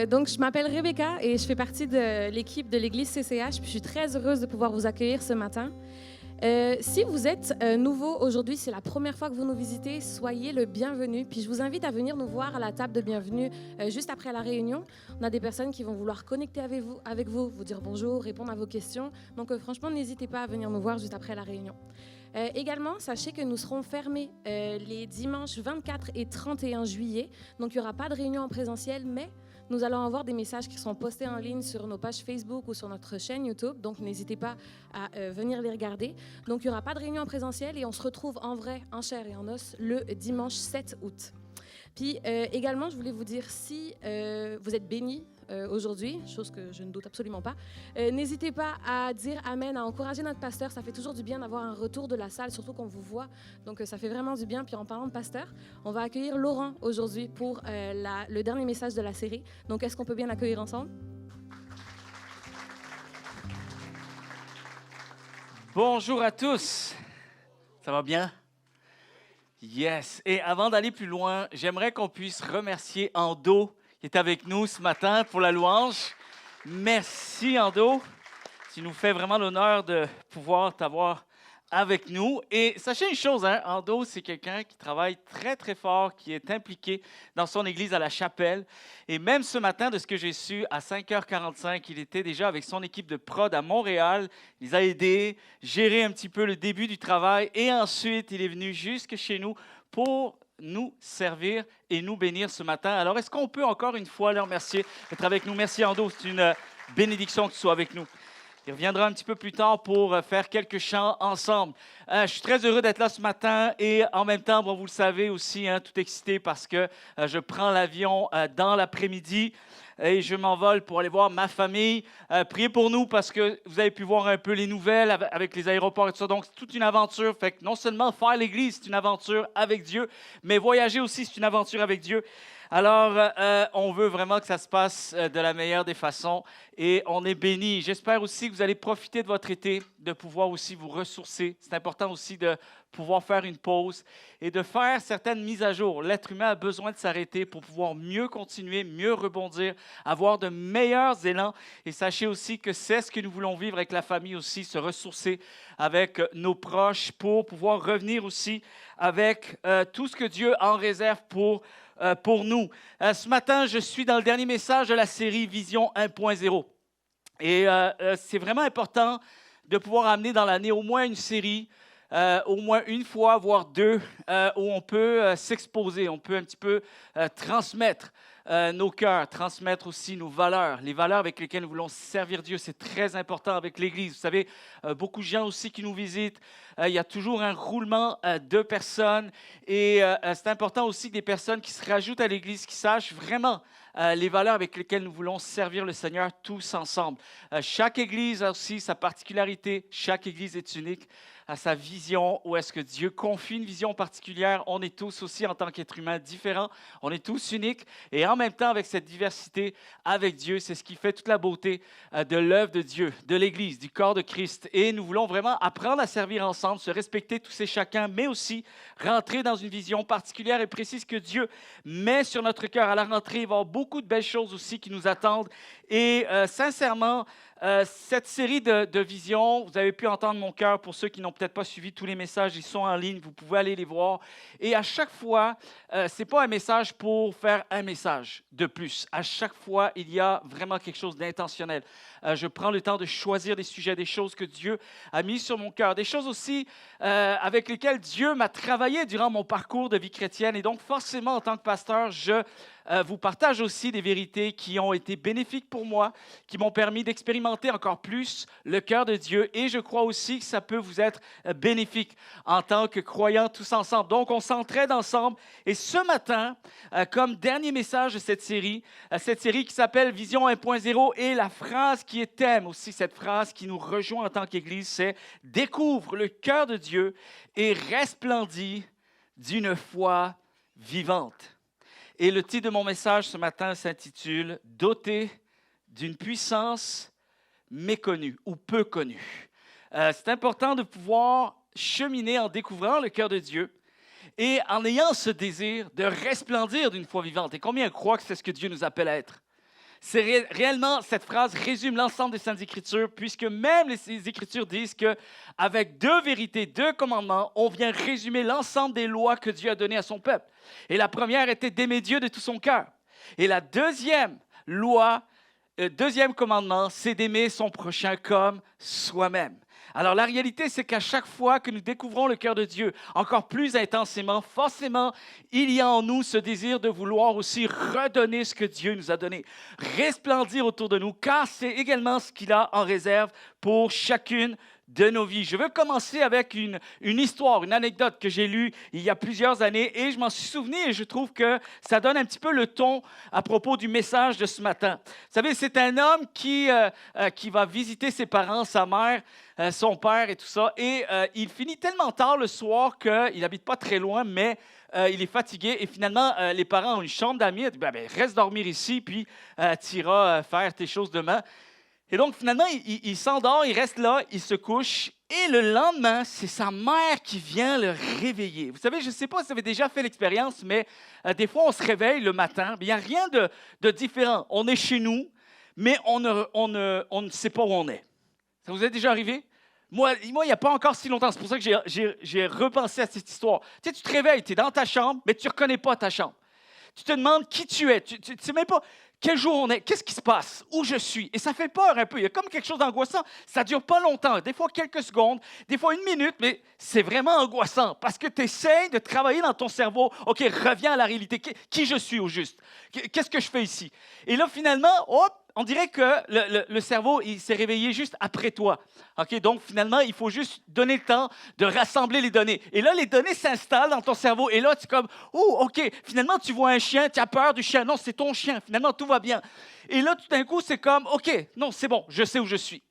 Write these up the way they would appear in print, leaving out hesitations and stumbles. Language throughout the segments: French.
Donc, je m'appelle Rebecca et je fais partie de l'équipe de l'Église CCH. Puis je suis très heureuse de pouvoir vous accueillir ce matin. Si vous êtes nouveau aujourd'hui, c'est la première fois que vous nous visitez, soyez le bienvenu. Puis je vous invite à venir nous voir à la table de bienvenue juste après la réunion. On a des personnes qui vont vouloir connecter avec vous, vous dire bonjour, répondre à vos questions. Donc franchement, n'hésitez pas à venir nous voir juste après la réunion. Également, sachez que nous serons fermés les dimanches 24 et 31 juillet. Donc il n'y aura pas de réunion en présentiel, mais nous allons avoir des messages qui seront postés en ligne sur nos pages Facebook ou sur notre chaîne YouTube. Donc, n'hésitez pas à venir les regarder. Donc, il n'y aura pas de réunion en présentiel et on se retrouve en vrai, en chair et en os, le dimanche 7 août. Puis, également, je voulais vous dire, si vous êtes bénis aujourd'hui, chose que je ne doute absolument pas, n'hésitez pas à dire Amen, à encourager notre pasteur. Ça fait toujours du bien d'avoir un retour de la salle, surtout qu'on vous voit. Donc, ça fait vraiment du bien. Puis, en parlant de pasteur, on va accueillir Laurent aujourd'hui pour le dernier message de la série. Donc, est-ce qu'on peut bien l'accueillir ensemble? Bonjour à tous. Ça va bien? Yes. Et avant d'aller plus loin, j'aimerais qu'on puisse remercier Ando qui est avec nous ce matin pour la louange. Merci Ando. Tu nous fais vraiment l'honneur de pouvoir t'avoir avec nous. Et sachez une chose, Ando, c'est quelqu'un qui travaille très, très fort, qui est impliqué dans son église à la Chapelle. Et même ce matin, de ce que j'ai su, à 5h45, il était déjà avec son équipe de prod à Montréal. Il les a aidés, gérer un petit peu le début du travail. Et ensuite, il est venu jusque chez nous pour nous servir et nous bénir ce matin. Alors, est-ce qu'on peut encore une fois le remercier d'être avec nous? Merci, Ando. C'est une bénédiction que tu sois avec nous. Il reviendra un petit peu plus tard pour faire quelques chants ensemble. Je suis très heureux d'être là ce matin et en même temps, bon, vous le savez aussi, tout excité parce que je prends l'avion dans l'après-midi et je m'envole pour aller voir ma famille. Priez pour nous parce que vous avez pu voir un peu les nouvelles avec les aéroports et tout ça. Donc, c'est toute une aventure. Fait que non seulement faire l'Église, c'est une aventure avec Dieu, mais voyager aussi, c'est une aventure avec Dieu. Alors, on veut vraiment que ça se passe de la meilleure des façons et on est bénis. J'espère aussi que vous allez profiter de votre été, de pouvoir aussi vous ressourcer. C'est important aussi de pouvoir faire une pause et de faire certaines mises à jour. L'être humain a besoin de s'arrêter pour pouvoir mieux continuer, mieux rebondir, avoir de meilleurs élans. Et sachez aussi que c'est ce que nous voulons vivre avec la famille aussi, se ressourcer avec nos proches pour pouvoir revenir aussi avec tout ce que Dieu en réserve pour nous. Ce matin, je suis dans le dernier message de la série Vision 1.0. Et c'est vraiment important de pouvoir amener dans l'année au moins une série, au moins une fois, voire deux, où on peut s'exposer, on peut un petit peu transmettre nos cœurs, transmettre aussi nos valeurs, les valeurs avec lesquelles nous voulons servir Dieu. C'est très important avec l'Église. Vous savez, beaucoup de gens aussi qui nous visitent, il y a toujours un roulement de personnes et c'est important aussi que des personnes qui se rajoutent à l'Église, qui sachent vraiment les valeurs avec lesquelles nous voulons servir le Seigneur tous ensemble. Chaque Église a aussi sa particularité, chaque Église est unique à sa vision, où est-ce que Dieu confie une vision particulière. On est tous aussi, en tant qu'êtres humains, différents. On est tous uniques. Et en même temps, avec cette diversité, avec Dieu, c'est ce qui fait toute la beauté de l'œuvre de Dieu, de l'Église, du corps de Christ. Et nous voulons vraiment apprendre à servir ensemble, se respecter tous et chacun, mais aussi rentrer dans une vision particulière et précise que Dieu met sur notre cœur. À la rentrée, il va y avoir beaucoup de belles choses aussi qui nous attendent. Et sincèrement, cette série de visions, vous avez pu entendre mon cœur. Pour ceux qui n'ont peut-être pas suivi tous les messages, ils sont en ligne, vous pouvez aller les voir. Et à chaque fois, ce n'est pas un message pour faire un message de plus. À chaque fois, il y a vraiment quelque chose d'intentionnel. Je prends le temps de choisir des sujets, des choses que Dieu a mis sur mon cœur, des choses aussi avec lesquelles Dieu m'a travaillé durant mon parcours de vie chrétienne. Et donc, forcément, en tant que pasteur, je vous partage aussi des vérités qui ont été bénéfiques pour moi, qui m'ont permis d'expérimenter encore plus le cœur de Dieu. Et je crois aussi que ça peut vous être bénéfique en tant que croyants tous ensemble. Donc, on s'entraide ensemble. Et ce matin, comme dernier message de cette série qui s'appelle Vision 1.0, et la phrase qui est thème aussi, cette phrase qui nous rejoint en tant qu'Église, c'est « Découvre le cœur de Dieu et resplendis d'une foi vivante ». Et le titre de mon message ce matin s'intitule « Doté d'une puissance méconnue ou peu connue ». C'est important de pouvoir cheminer en découvrant le cœur de Dieu et en ayant ce désir de resplendir d'une foi vivante. Et combien croient que c'est ce que Dieu nous appelle à être? Réellement, cette phrase résume l'ensemble des Saintes Écritures, puisque même les Écritures disent qu'avec 2 vérités, 2 commandements, on vient résumer l'ensemble des lois que Dieu a données à son peuple. Et la première était d'aimer Dieu de tout son cœur. Et la deuxième loi, deuxième commandement, c'est d'aimer son prochain comme soi-même. Alors, la réalité, c'est qu'à chaque fois que nous découvrons le cœur de Dieu encore plus intensément, forcément, il y a en nous ce désir de vouloir aussi redonner ce que Dieu nous a donné, resplendir autour de nous, car c'est également ce qu'il a en réserve pour chacune de nos vies. Je veux commencer avec une histoire, une anecdote que j'ai lue il y a plusieurs années et je m'en suis souvenu et je trouve que ça donne un petit peu le ton à propos du message de ce matin. Vous savez, c'est un homme qui va visiter ses parents, sa mère, son père et tout ça et il finit tellement tard le soir qu'il n'habite pas très loin, mais il est fatigué et finalement, les parents ont une chambre d'amis. Ils disent, reste dormir ici puis tu iras faire tes choses demain. Et donc, finalement, il s'endort, il reste là, il se couche. Et le lendemain, c'est sa mère qui vient le réveiller. Vous savez, je ne sais pas si vous avez déjà fait l'expérience, mais des fois, on se réveille le matin. Il n'y a rien de différent. On est chez nous, mais on ne sait pas où on est. Ça vous est déjà arrivé? Moi, il n'y a pas encore si longtemps. C'est pour ça que j'ai repensé à cette histoire. Tu sais, tu te réveilles, tu es dans ta chambre, mais tu ne reconnais pas ta chambre. Tu te demandes qui tu es. Tu ne sais même pas quel jour on est, qu'est-ce qui se passe, où je suis. Et ça fait peur un peu. Il y a comme quelque chose d'angoissant. Ça ne dure pas longtemps. Des fois, quelques secondes, des fois, 1 minute, mais c'est vraiment angoissant parce que tu essaies de travailler dans ton cerveau. OK, reviens à la réalité. Qui je suis au juste? Qu'est-ce que je fais ici? Et là, finalement, hop, on dirait que le cerveau, il s'est réveillé juste après toi. OK, donc finalement, il faut juste donner le temps de rassembler les données. Et là, les données s'installent dans ton cerveau. Et là, tu es comme, oh, OK, finalement, tu vois un chien, tu as peur du chien. Non, c'est ton chien. Finalement, tout va bien. Et là, tout d'un coup, c'est comme, OK, non, c'est bon, je sais où je suis.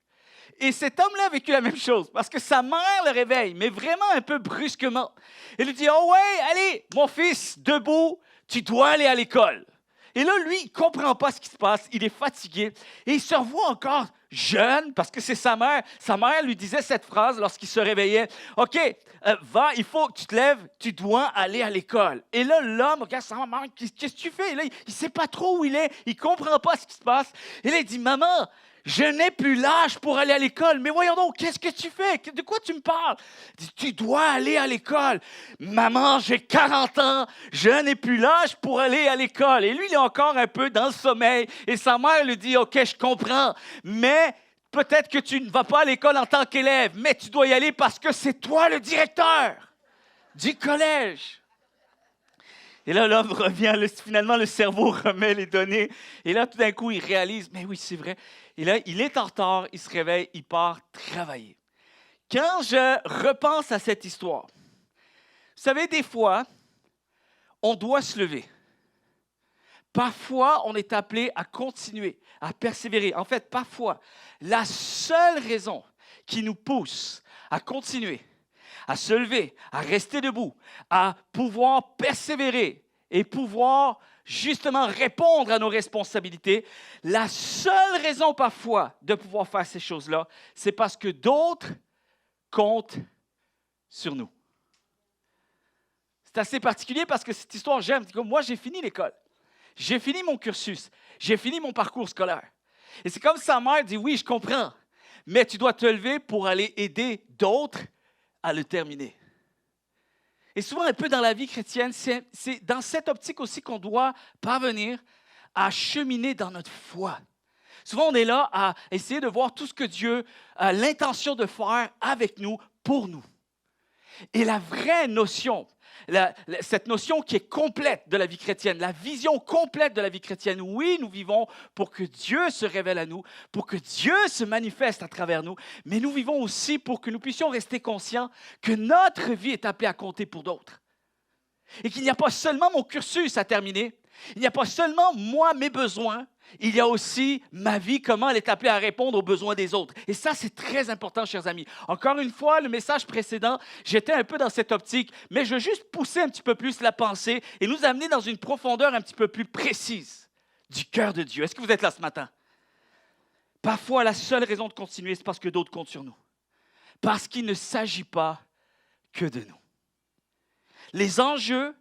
Et cet homme-là a vécu la même chose parce que sa mère le réveille, mais vraiment un peu brusquement. Elle lui dit, oh ouais, allez, mon fils, debout, tu dois aller à l'école. Et là, lui, il ne comprend pas ce qui se passe. Il est fatigué. Et il se revoit encore jeune, parce que c'est sa mère. Sa mère lui disait cette phrase lorsqu'il se réveillait. « OK, va, il faut que tu te lèves, tu dois aller à l'école. » Et là, l'homme regarde sa mère. « Qu'est-ce que tu fais? » Et là, il ne sait pas trop où il est. Il ne comprend pas ce qui se passe. Et là, il dit, « Maman, je n'ai plus l'âge pour aller à l'école. » Mais voyons donc, qu'est-ce que tu fais? De quoi tu me parles? Il dit, tu dois aller à l'école. Maman, j'ai 40 ans. Je n'ai plus l'âge pour aller à l'école. Et lui, il est encore un peu dans le sommeil. Et sa mère lui dit, OK, je comprends. Mais peut-être que tu ne vas pas à l'école en tant qu'élève. Mais tu dois y aller parce que c'est toi le directeur du collège. Et là, l'homme revient, finalement, le cerveau remet les données. Et là, tout d'un coup, il réalise, mais oui, c'est vrai. Et là, il est en retard, il se réveille, il part travailler. Quand je repense à cette histoire, vous savez, des fois, on doit se lever. Parfois, on est appelé à continuer, à persévérer. En fait, parfois, la seule raison qui nous pousse à continuer, à se lever, à rester debout, à pouvoir persévérer et pouvoir justement répondre à nos responsabilités, la seule raison parfois de pouvoir faire ces choses-là, c'est parce que d'autres comptent sur nous. C'est assez particulier parce que cette histoire, j'aime. Moi, j'ai fini l'école. J'ai fini mon cursus. J'ai fini mon parcours scolaire. Et c'est comme sa mère dit, oui, je comprends, mais tu dois te lever pour aller aider d'autres à le terminer. Et souvent, un peu dans la vie chrétienne, c'est dans cette optique aussi qu'on doit parvenir à cheminer dans notre foi. Souvent, on est là à essayer de voir tout ce que Dieu a l'intention de faire avec nous, pour nous. Et la vraie notion, cette notion qui est complète de la vie chrétienne, la vision complète de la vie chrétienne, oui, nous vivons pour que Dieu se révèle à nous, pour que Dieu se manifeste à travers nous, mais nous vivons aussi pour que nous puissions rester conscients que notre vie est appelée à compter pour d'autres. Et qu'il n'y a pas seulement mon cursus à terminer, il n'y a pas seulement moi, mes besoins, il y a aussi ma vie, comment elle est appelée à répondre aux besoins des autres. Et ça, c'est très important, chers amis. Encore une fois, le message précédent, j'étais un peu dans cette optique, mais je veux juste pousser un petit peu plus la pensée et nous amener dans une profondeur un petit peu plus précise du cœur de Dieu. Est-ce que vous êtes là ce matin? Parfois, la seule raison de continuer, c'est parce que d'autres comptent sur nous. Parce qu'il ne s'agit pas que de nous. Les enjeux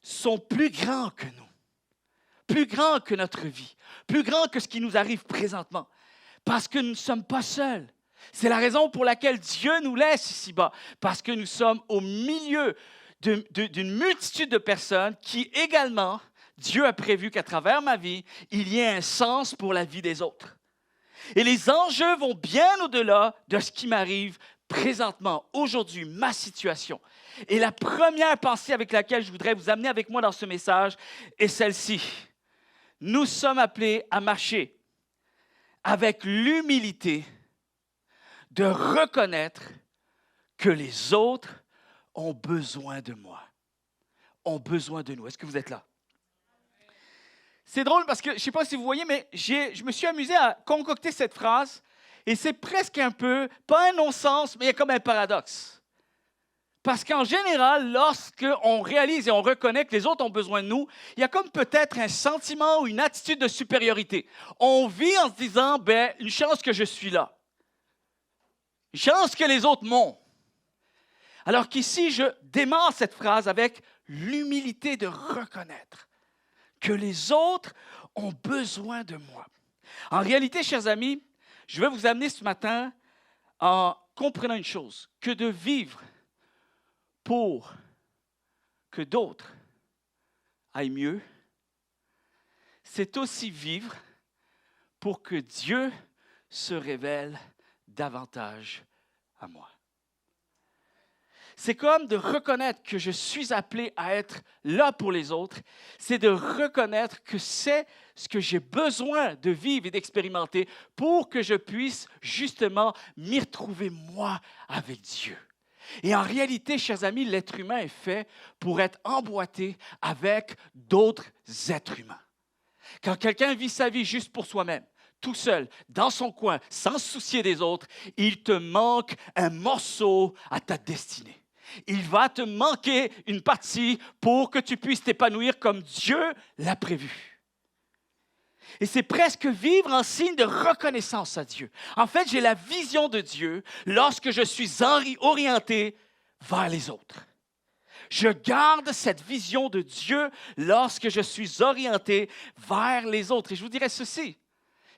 sont plus grands que nous. plus grand que notre vie, plus grand que ce qui nous arrive présentement, parce que nous ne sommes pas seuls. C'est la raison pour laquelle Dieu nous laisse ici-bas, parce que nous sommes au milieu d'une multitude de personnes qui également, Dieu a prévu qu'à travers ma vie, il y ait un sens pour la vie des autres. Et les enjeux vont bien au-delà de ce qui m'arrive présentement, aujourd'hui, ma situation. Et la première pensée avec laquelle je voudrais vous amener avec moi dans ce message est celle-ci. Nous sommes appelés à marcher avec l'humilité de reconnaître que les autres ont besoin de moi, ont besoin de nous. Est-ce que vous êtes là? C'est drôle parce que, je ne sais pas si vous voyez, mais je me suis amusé à concocter cette phrase et c'est presque un peu, pas un non-sens, mais il y a comme un paradoxe. Parce qu'en général, lorsqu'on réalise et on reconnaît que les autres ont besoin de nous, il y a comme peut-être un sentiment ou une attitude de supériorité. On vit en se disant, une chance que je suis là. Une chance que les autres m'ont. Alors qu'ici, je démarre cette phrase avec l'humilité de reconnaître que les autres ont besoin de moi. En réalité, chers amis, je vais vous amener ce matin en comprenant une chose, que de vivre pour que d'autres aillent mieux, c'est aussi vivre pour que Dieu se révèle davantage à moi. C'est comme de reconnaître que je suis appelé à être là pour les autres. C'est de reconnaître que c'est ce que j'ai besoin de vivre et d'expérimenter pour que je puisse justement m'y retrouver moi avec Dieu. Et en réalité, chers amis, l'être humain est fait pour être emboîté avec d'autres êtres humains. Quand quelqu'un vit sa vie juste pour soi-même, tout seul, dans son coin, sans se soucier des autres, il te manque un morceau à ta destinée. Il va te manquer une partie pour que tu puisses t'épanouir comme Dieu l'a prévu. Et c'est presque vivre en signe de reconnaissance à Dieu. En fait, j'ai la vision de Dieu lorsque je suis orienté vers les autres. Je garde cette vision de Dieu lorsque je suis orienté vers les autres. Et je vous dirais ceci.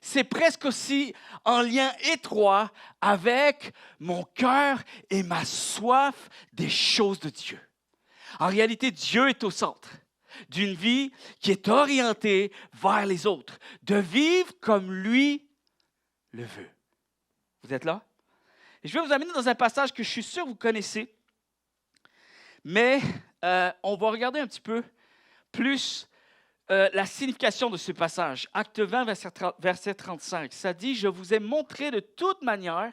C'est presque aussi en lien étroit avec mon cœur et ma soif des choses de Dieu. En réalité, Dieu est au centre d'une vie qui est orientée vers les autres, de vivre comme lui le veut. Vous êtes là? Et je vais vous amener dans un passage que je suis sûr que vous connaissez, mais on va regarder un petit peu plus la signification de ce passage. Acte 20, verset 35. Ça dit « Je vous ai montré de toute manière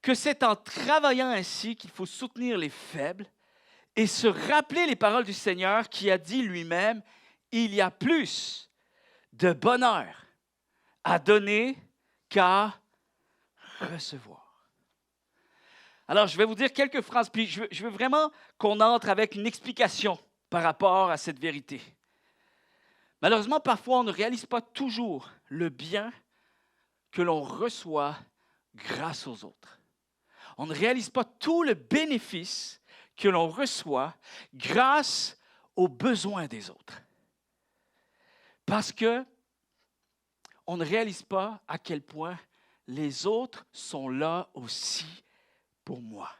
que c'est en travaillant ainsi qu'il faut soutenir les faibles et se rappeler les paroles du Seigneur qui a dit lui-même « Il y a plus de bonheur à donner qu'à recevoir. » Alors, je vais vous dire quelques phrases, puis je veux vraiment qu'on entre avec une explication par rapport à cette vérité. Malheureusement, parfois, on ne réalise pas toujours le bien que l'on reçoit grâce aux autres. On ne réalise pas tout le bénéfice que l'on reçoit grâce aux besoins des autres. Parce que on ne réalise pas à quel point les autres sont là aussi pour moi.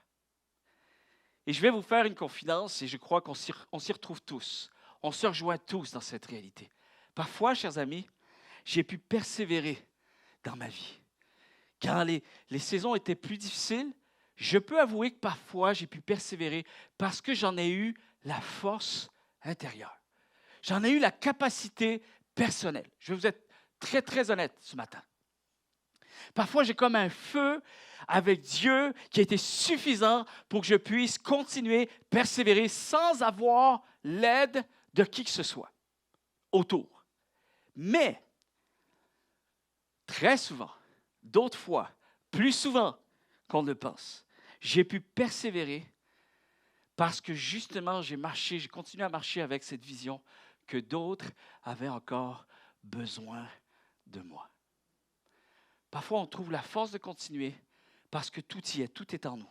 Et je vais vous faire une confidence et je crois qu'on s'y retrouve tous. On se rejoint tous dans cette réalité. Parfois, chers amis, j'ai pu persévérer dans ma vie. Quand les saisons étaient plus difficiles, je peux avouer que parfois, j'ai pu persévérer parce que j'en ai eu la force intérieure. J'en ai eu la capacité personnelle. Je vais vous être très, très honnête ce matin. Parfois, j'ai comme un feu avec Dieu qui a été suffisant pour que je puisse continuer, persévérer sans avoir l'aide de qui que ce soit autour. Mais, très souvent, d'autres fois, plus souvent qu'on ne le pense, j'ai pu persévérer parce que justement, j'ai continué à marcher avec cette vision que d'autres avaient encore besoin de moi. Parfois, on trouve la force de continuer parce que tout y est, tout est en nous.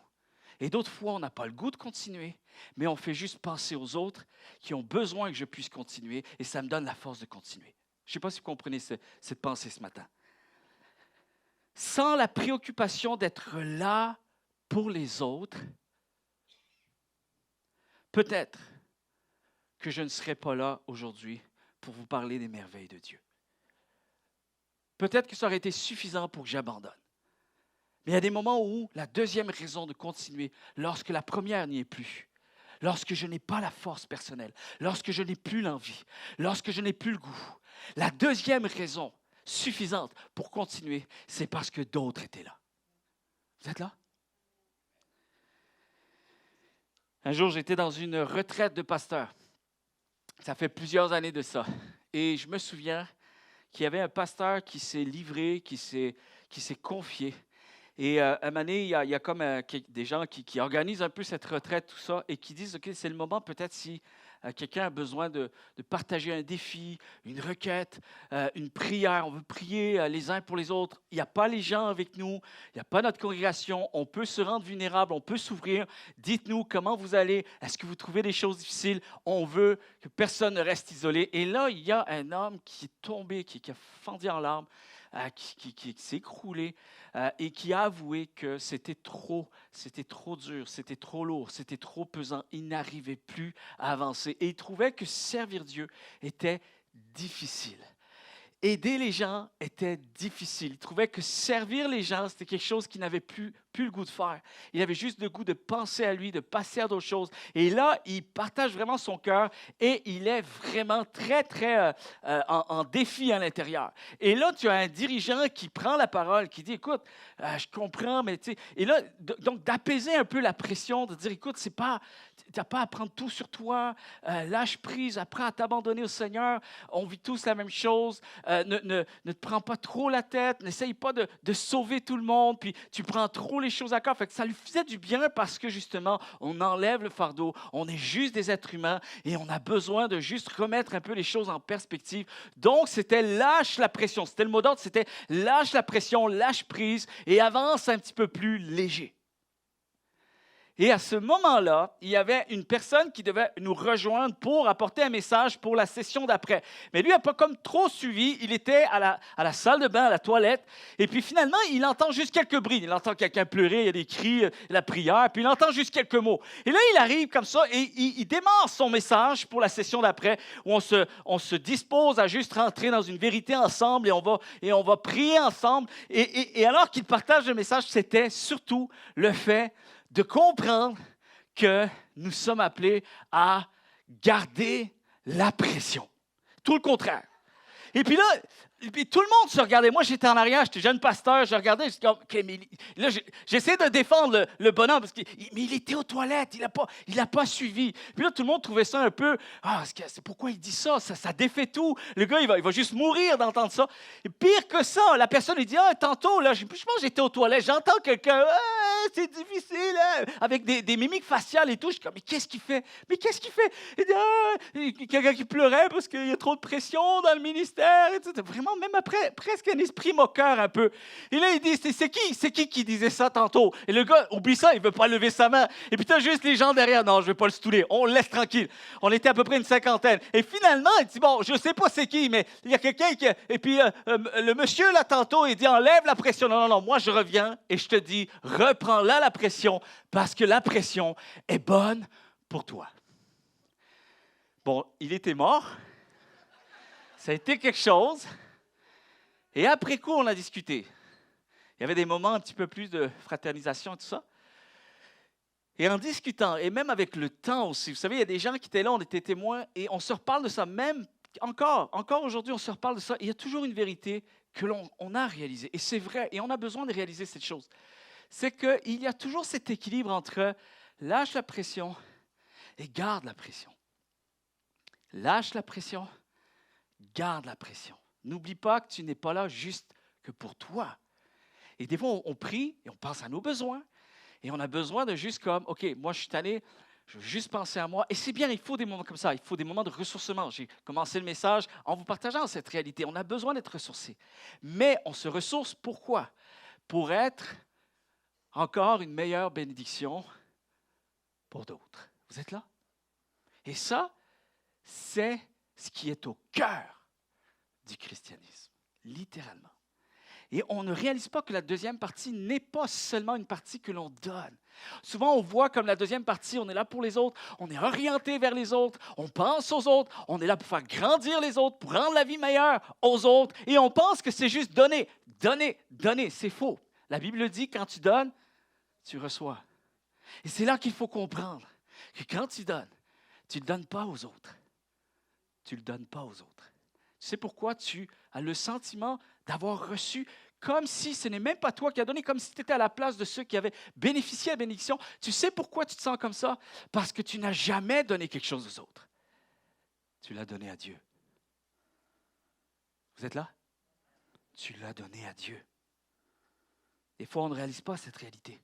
Et d'autres fois, on n'a pas le goût de continuer, mais on fait juste penser aux autres qui ont besoin que je puisse continuer et ça me donne la force de continuer. Je ne sais pas si vous comprenez cette pensée ce matin. Sans la préoccupation d'être là pour les autres, peut-être que je ne serai pas là aujourd'hui pour vous parler des merveilles de Dieu. Peut-être que ça aurait été suffisant pour que j'abandonne. Mais il y a des moments où la deuxième raison de continuer, lorsque la première n'y est plus, lorsque je n'ai pas la force personnelle, lorsque je n'ai plus l'envie, lorsque je n'ai plus le goût, la deuxième raison suffisante pour continuer, c'est parce que d'autres étaient là. Vous êtes là? Un jour, j'étais dans une retraite de pasteur. Ça fait plusieurs années de ça. Et je me souviens qu'il y avait un pasteur qui s'est livré, qui s'est confié. Et à un moment donné, il y a comme des gens qui organisent un peu cette retraite, tout ça, et qui disent, OK, c'est le moment peut-être si quelqu'un a besoin de partager un défi, une requête, une prière. On veut prier les uns pour les autres. Il n'y a pas les gens avec nous, il n'y a pas notre congrégation. On peut se rendre vulnérable, on peut s'ouvrir. Dites-nous comment vous allez. Est-ce que vous trouvez des choses difficiles? On veut que personne ne reste isolé. Et là, il y a un homme qui est tombé, qui a fendu en larmes, qui s'est écroulé et qui a avoué que c'était trop dur, c'était trop lourd, c'était trop pesant. Il n'arrivait plus à avancer et il trouvait que servir Dieu était difficile. Aider les gens était difficile. Il trouvait que servir les gens, c'était quelque chose qu'il n'avait plus le goût de faire. Il avait juste le goût de penser à lui, de passer à d'autres choses. Et là, il partage vraiment son cœur et il est vraiment très, très en défi à l'intérieur. Et là, tu as un dirigeant qui prend la parole, qui dit, écoute, je comprends, mais tu sais... Et là, donc d'apaiser un peu la pression, de dire, écoute, tu n'as pas à prendre tout sur toi, lâche prise, apprends à t'abandonner au Seigneur, on vit tous la même chose, ne te prends pas trop la tête, n'essaye pas de sauver tout le monde, puis tu prends trop les choses à cœur. Fait que ça lui faisait du bien parce que justement, on enlève le fardeau, on est juste des êtres humains et on a besoin de juste remettre un peu les choses en perspective. Donc, c'était lâche la pression. C'était le mot d'ordre, c'était lâche la pression, lâche prise et avance un petit peu plus léger. Et à ce moment-là, il y avait une personne qui devait nous rejoindre pour apporter un message pour la session d'après. Mais lui n'a pas comme trop suivi. Il était à la salle de bain, à la toilette. Et puis finalement, il entend juste quelques bruits. Il entend quelqu'un pleurer, il y a des cris, la prière. Puis il entend juste quelques mots. Et là, il arrive comme ça et il démarre son message pour la session d'après où on se dispose à juste rentrer dans une vérité ensemble et on va prier ensemble. Et alors qu'il partage le message, c'était surtout le fait de comprendre que nous sommes appelés à garder la pression. Tout le contraire. Et puis là, tout le monde se regardait. Moi, j'étais en arrière, j'étais jeune pasteur, je regardais, je suis comme, OK, mais là, j'essaie de défendre le bonhomme, mais il était aux toilettes, il n'a pas suivi. Puis là, tout le monde trouvait ça un peu, c'est pourquoi il dit ça? Ça défait tout. Le gars, il va juste mourir d'entendre ça. Et pire que ça, la personne, il dit, tantôt, là, je pense que j'étais aux toilettes, j'entends quelqu'un, c'est difficile, hein? Avec des mimiques faciales et tout. Je suis comme, mais qu'est-ce qu'il fait? Il dit, quelqu'un qui pleurait parce qu'il y a trop de pression dans le ministère. C'était vraiment, même après, presque un esprit moqueur un peu. Et là, il dit, c'est qui disait ça tantôt? Et le gars, oublie ça, il ne veut pas lever sa main. Et puis, tu as juste les gens derrière. Non, je ne vais pas le stouler. On le laisse tranquille. On était à peu près une cinquantaine. Et finalement, il dit, bon, je ne sais pas c'est qui, mais il y a quelqu'un qui... Et puis, le monsieur, là, tantôt, il dit, enlève la pression. Non, moi, je reviens et je te dis, reprends là la pression parce que la pression est bonne pour toi. Bon, il était mort. Ça a été quelque chose. Et après coup, on a discuté. Il y avait des moments un petit peu plus de fraternisation et tout ça. Et en discutant, et même avec le temps aussi, vous savez, il y a des gens qui étaient là, on était témoins, et on se reparle de ça, même encore aujourd'hui, on se reparle de ça. Il y a toujours une vérité que l'on a réalisée. Et c'est vrai, et on a besoin de réaliser cette chose. C'est qu'il y a toujours cet équilibre entre lâche la pression et garde la pression. Lâche la pression, garde la pression. N'oublie pas que tu n'es pas là juste que pour toi. Et des fois, on prie et on pense à nos besoins. Et on a besoin de juste comme, OK, moi, je suis tanné, je veux juste penser à moi. Et c'est bien, il faut des moments comme ça. Il faut des moments de ressourcement. J'ai commencé le message en vous partageant cette réalité. On a besoin d'être ressourcé. Mais on se ressource pourquoi? Pour être encore une meilleure bénédiction pour d'autres. Vous êtes là? Et ça, c'est ce qui est au cœur du christianisme, littéralement. Et on ne réalise pas que la deuxième partie n'est pas seulement une partie que l'on donne. Souvent, on voit comme la deuxième partie, on est là pour les autres, on est orienté vers les autres, on pense aux autres, on est là pour faire grandir les autres, pour rendre la vie meilleure aux autres, et on pense que c'est juste donner, donner, donner. C'est faux. La Bible dit, quand tu donnes, tu reçois. Et c'est là qu'il faut comprendre que quand tu ne le donnes pas aux autres. Tu ne le donnes pas aux autres. Tu sais pourquoi tu as le sentiment d'avoir reçu comme si ce n'est même pas toi qui as donné, comme si tu étais à la place de ceux qui avaient bénéficié de la bénédiction. Tu sais pourquoi tu te sens comme ça? Parce que tu n'as jamais donné quelque chose aux autres. Tu l'as donné à Dieu. Vous êtes là? Tu l'as donné à Dieu. Des fois, on ne réalise pas cette réalité.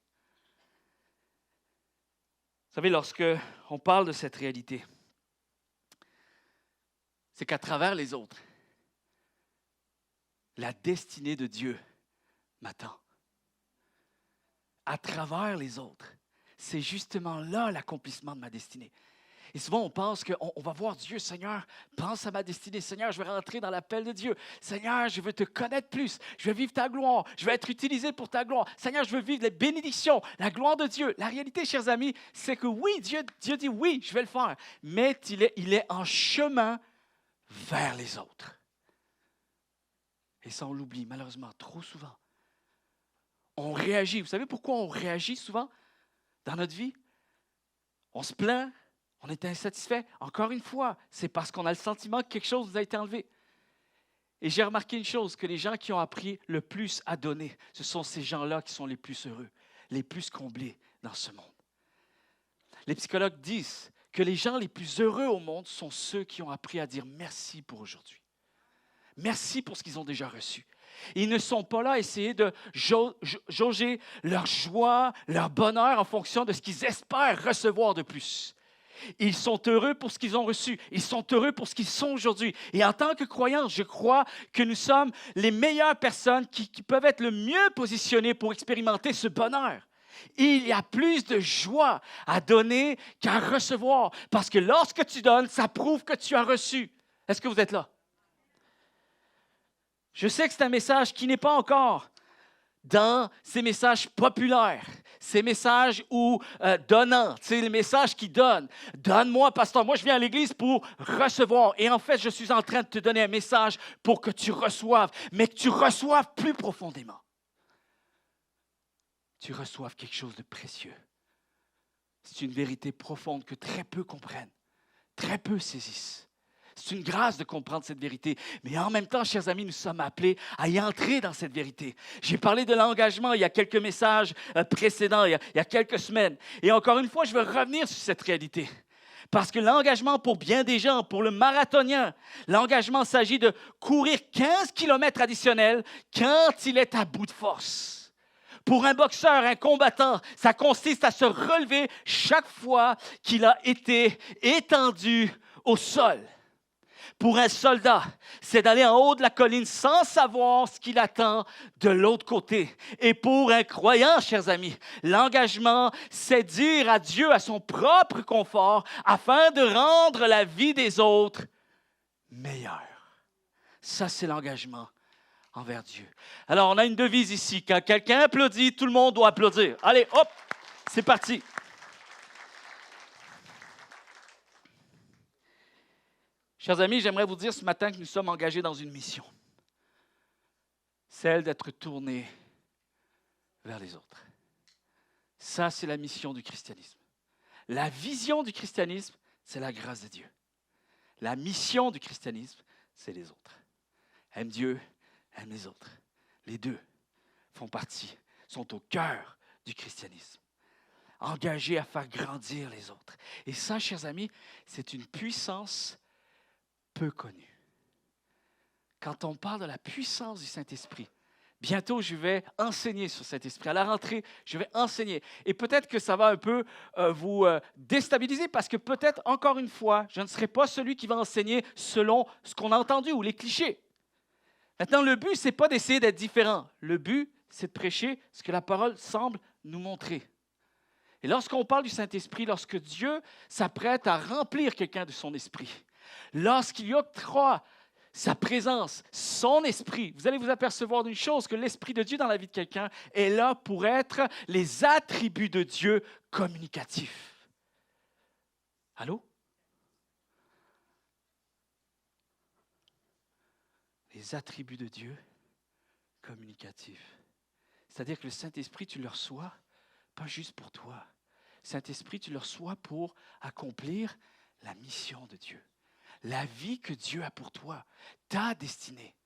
Vous savez, lorsque on parle de cette réalité, c'est qu'à travers les autres, la destinée de Dieu m'attend. À travers les autres, c'est justement là l'accomplissement de ma destinée. Et souvent, on pense qu'on va voir Dieu, Seigneur, pense à ma destinée. Seigneur, je vais rentrer dans l'appel de Dieu. Seigneur, je veux te connaître plus. Je veux vivre ta gloire. Je veux être utilisé pour ta gloire. Seigneur, je veux vivre les bénédictions, la gloire de Dieu. La réalité, chers amis, c'est que oui, Dieu dit oui, je vais le faire. Mais il est en chemin vers les autres. Et ça, on l'oublie malheureusement trop souvent. On réagit. Vous savez pourquoi on réagit souvent dans notre vie? On se plaint, on est insatisfait. Encore une fois, c'est parce qu'on a le sentiment que quelque chose nous a été enlevé. Et j'ai remarqué une chose, que les gens qui ont appris le plus à donner, ce sont ces gens-là qui sont les plus heureux, les plus comblés dans ce monde. Les psychologues disent que les gens les plus heureux au monde sont ceux qui ont appris à dire merci pour aujourd'hui. Merci pour ce qu'ils ont déjà reçu. Ils ne sont pas là à essayer de jauger leur joie, leur bonheur en fonction de ce qu'ils espèrent recevoir de plus. Ils sont heureux pour ce qu'ils ont reçu. Ils sont heureux pour ce qu'ils sont aujourd'hui. Et en tant que croyants, je crois que nous sommes les meilleures personnes qui peuvent être le mieux positionnées pour expérimenter ce bonheur. Il y a plus de joie à donner qu'à recevoir. Parce que lorsque tu donnes, ça prouve que tu as reçu. Est-ce que vous êtes là? Je sais que c'est un message qui n'est pas encore dans ces messages populaires, ces messages donnants, c'est les messages qui donnent. Donne-moi, pasteur, moi je viens à l'église pour recevoir. Et en fait, je suis en train de te donner un message pour que tu reçoives, mais que tu reçoives plus profondément. Tu reçoives quelque chose de précieux. C'est une vérité profonde que très peu comprennent, très peu saisissent. C'est une grâce de comprendre cette vérité. Mais en même temps, chers amis, nous sommes appelés à y entrer dans cette vérité. J'ai parlé de l'engagement il y a quelques messages précédents, il y a quelques semaines. Et encore une fois, je veux revenir sur cette réalité. Parce que l'engagement pour bien des gens, pour le marathonien, l'engagement s'agit de courir 15 kilomètres additionnels quand il est à bout de force. Pour un boxeur, un combattant, ça consiste à se relever chaque fois qu'il a été étendu au sol. Pour un soldat, c'est d'aller en haut de la colline sans savoir ce qui l'attend de l'autre côté. Et pour un croyant, chers amis, l'engagement, c'est dire adieu à son propre confort afin de rendre la vie des autres meilleure. Ça, c'est l'engagement envers Dieu. Alors, on a une devise ici. Quand quelqu'un applaudit, tout le monde doit applaudir. Allez, hop, c'est parti. Chers amis, j'aimerais vous dire ce matin que nous sommes engagés dans une mission. Celle d'être tournés vers les autres. Ça, c'est la mission du christianisme. La vision du christianisme, c'est la grâce de Dieu. La mission du christianisme, c'est les autres. Aime Dieu, aime les autres. Les deux font partie, sont au cœur du christianisme. Engagés à faire grandir les autres. Et ça, chers amis, c'est une puissance peu connu. Quand on parle de la puissance du Saint-Esprit, bientôt je vais enseigner sur cet esprit. À la rentrée, je vais enseigner. Et peut-être que ça va un peu vous déstabiliser parce que peut-être, encore une fois, je ne serai pas celui qui va enseigner selon ce qu'on a entendu ou les clichés. Maintenant, le but, ce n'est pas d'essayer d'être différent. Le but, c'est de prêcher ce que la parole semble nous montrer. Et lorsqu'on parle du Saint-Esprit, lorsque Dieu s'apprête à remplir quelqu'un de son esprit, lorsqu'il y octroie sa présence, son esprit, vous allez vous apercevoir d'une chose, que l'Esprit de Dieu dans la vie de quelqu'un est là pour être les attributs de Dieu communicatifs. Allô? Les attributs de Dieu communicatifs. C'est-à-dire que le Saint-Esprit, tu le reçois pas juste pour toi. Saint-Esprit, tu le reçois pour accomplir la mission de Dieu. La vie que Dieu a pour toi, ta destinée.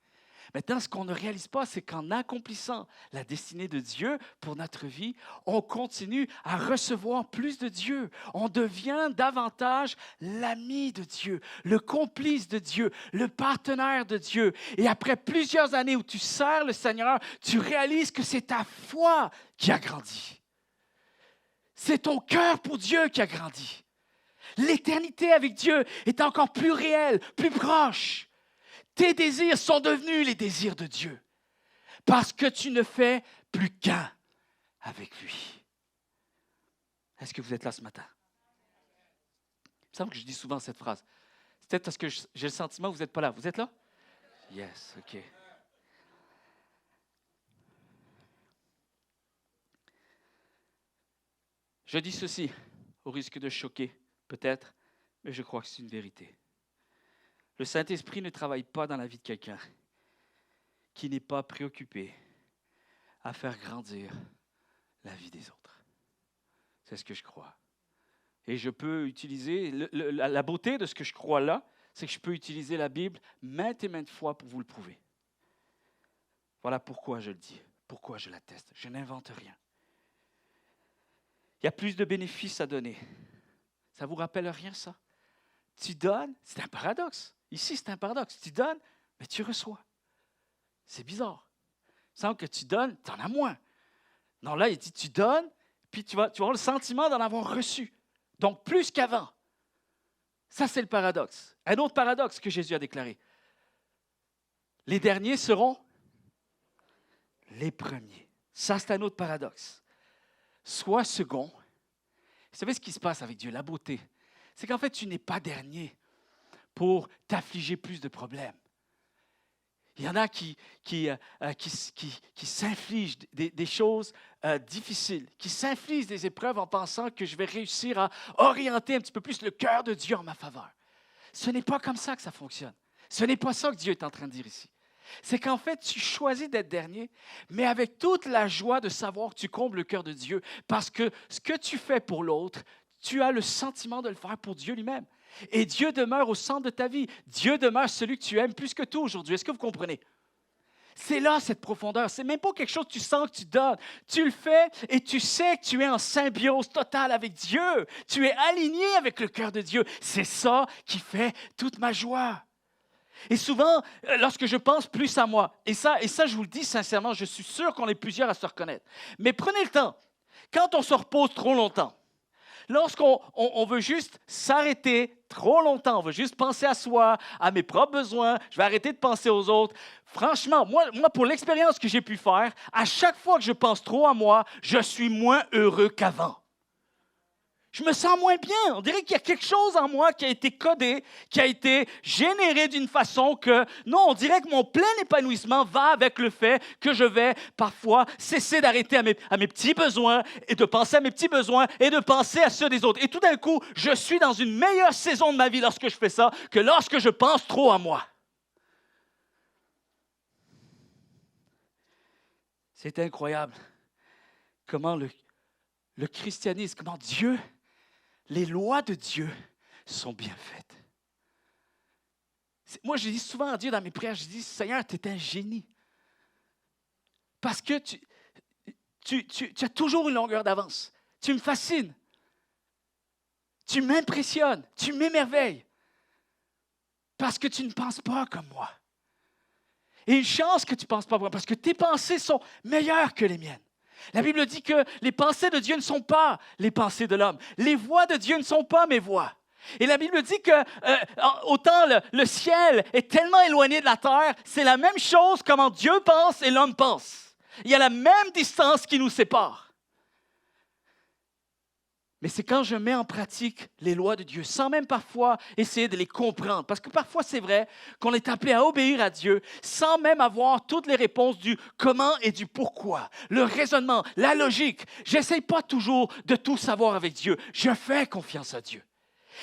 Maintenant, ce qu'on ne réalise pas, c'est qu'en accomplissant la destinée de Dieu pour notre vie, on continue à recevoir plus de Dieu. On devient davantage l'ami de Dieu, le complice de Dieu, le partenaire de Dieu. Et après plusieurs années où tu sers le Seigneur, tu réalises que c'est ta foi qui a grandi. C'est ton cœur pour Dieu qui a grandi. L'éternité avec Dieu est encore plus réelle, plus proche. Tes désirs sont devenus les désirs de Dieu parce que tu ne fais plus qu'un avec lui. Est-ce que vous êtes là ce matin? Il me semble que je dis souvent cette phrase. C'est peut-être parce que j'ai le sentiment que vous n'êtes pas là. Vous êtes là? Yes, OK. Je dis ceci, au risque de choquer, peut-être, mais je crois que c'est une vérité. Le Saint-Esprit ne travaille pas dans la vie de quelqu'un qui n'est pas préoccupé à faire grandir la vie des autres. C'est ce que je crois. Et je peux utiliser, la beauté de ce que je crois là, c'est que je peux utiliser la Bible maintes et maintes fois pour vous le prouver. Voilà pourquoi je le dis, pourquoi je l'atteste. Je n'invente rien. Il y a plus de bénéfices à donner. Ça ne vous rappelle rien, ça? Tu donnes, c'est un paradoxe. Ici, c'est un paradoxe. Tu donnes, mais tu reçois. C'est bizarre. Il semble que tu donnes, tu en as moins. Non, là, il dit tu donnes, puis tu vas avoir le sentiment d'en avoir reçu. Donc, plus qu'avant. Ça, c'est le paradoxe. Un autre paradoxe que Jésus a déclaré. Les derniers seront les premiers. Ça, c'est un autre paradoxe. Sois second. Vous savez ce qui se passe avec Dieu, la beauté? C'est qu'en fait, tu n'es pas dernier pour t'affliger plus de problèmes. Il y en a qui s'infligent des choses difficiles, qui s'infligent des épreuves en pensant que je vais réussir à orienter un petit peu plus le cœur de Dieu en ma faveur. Ce n'est pas comme ça que ça fonctionne. Ce n'est pas ça que Dieu est en train de dire ici. C'est qu'en fait, tu choisis d'être dernier, mais avec toute la joie de savoir que tu combles le cœur de Dieu, parce que ce que tu fais pour l'autre, tu as le sentiment de le faire pour Dieu lui-même. Et Dieu demeure au centre de ta vie. Dieu demeure celui que tu aimes plus que tout aujourd'hui. Est-ce que vous comprenez? C'est là cette profondeur. C'est même pas quelque chose que tu sens que tu donnes. Tu le fais et tu sais que tu es en symbiose totale avec Dieu. Tu es aligné avec le cœur de Dieu. C'est ça qui fait toute ma joie. Et souvent, lorsque je pense plus à moi, et ça, je vous le dis sincèrement, je suis sûr qu'on est plusieurs à se reconnaître. Mais prenez le temps. Quand on se repose trop longtemps, lorsqu'on veut juste s'arrêter trop longtemps, on veut juste penser à soi, à mes propres besoins, je vais arrêter de penser aux autres. Franchement, moi pour l'expérience que j'ai pu faire, à chaque fois que je pense trop à moi, je suis moins heureux qu'avant. Je me sens moins bien. On dirait qu'il y a quelque chose en moi qui a été codé, qui a été généré d'une façon que, non, on dirait que mon plein épanouissement va avec le fait que je vais parfois cesser d'arrêter à mes petits besoins et de penser à mes petits besoins et de penser à ceux des autres. Et tout d'un coup, je suis dans une meilleure saison de ma vie lorsque je fais ça que lorsque je pense trop à moi. C'est incroyable comment le christianisme, comment Dieu... Les lois de Dieu sont bien faites. Moi, je dis souvent à Dieu dans mes prières, je dis, Seigneur, tu es un génie. Parce que tu as toujours une longueur d'avance. Tu me fascines. Tu m'impressionnes. Tu m'émerveilles. Parce que tu ne penses pas comme moi. Et une chance que tu ne penses pas comme moi, parce que tes pensées sont meilleures que les miennes. La Bible dit que les pensées de Dieu ne sont pas les pensées de l'homme. Les voies de Dieu ne sont pas mes voies. Et la Bible dit que autant le ciel est tellement éloigné de la terre, c'est la même chose comment Dieu pense et l'homme pense. Il y a la même distance qui nous sépare. Mais c'est quand je mets en pratique les lois de Dieu, sans même parfois essayer de les comprendre. Parce que parfois, c'est vrai qu'on est appelé à obéir à Dieu sans même avoir toutes les réponses du comment et du pourquoi, le raisonnement, la logique. Je n'essaie pas toujours de tout savoir avec Dieu. Je fais confiance à Dieu.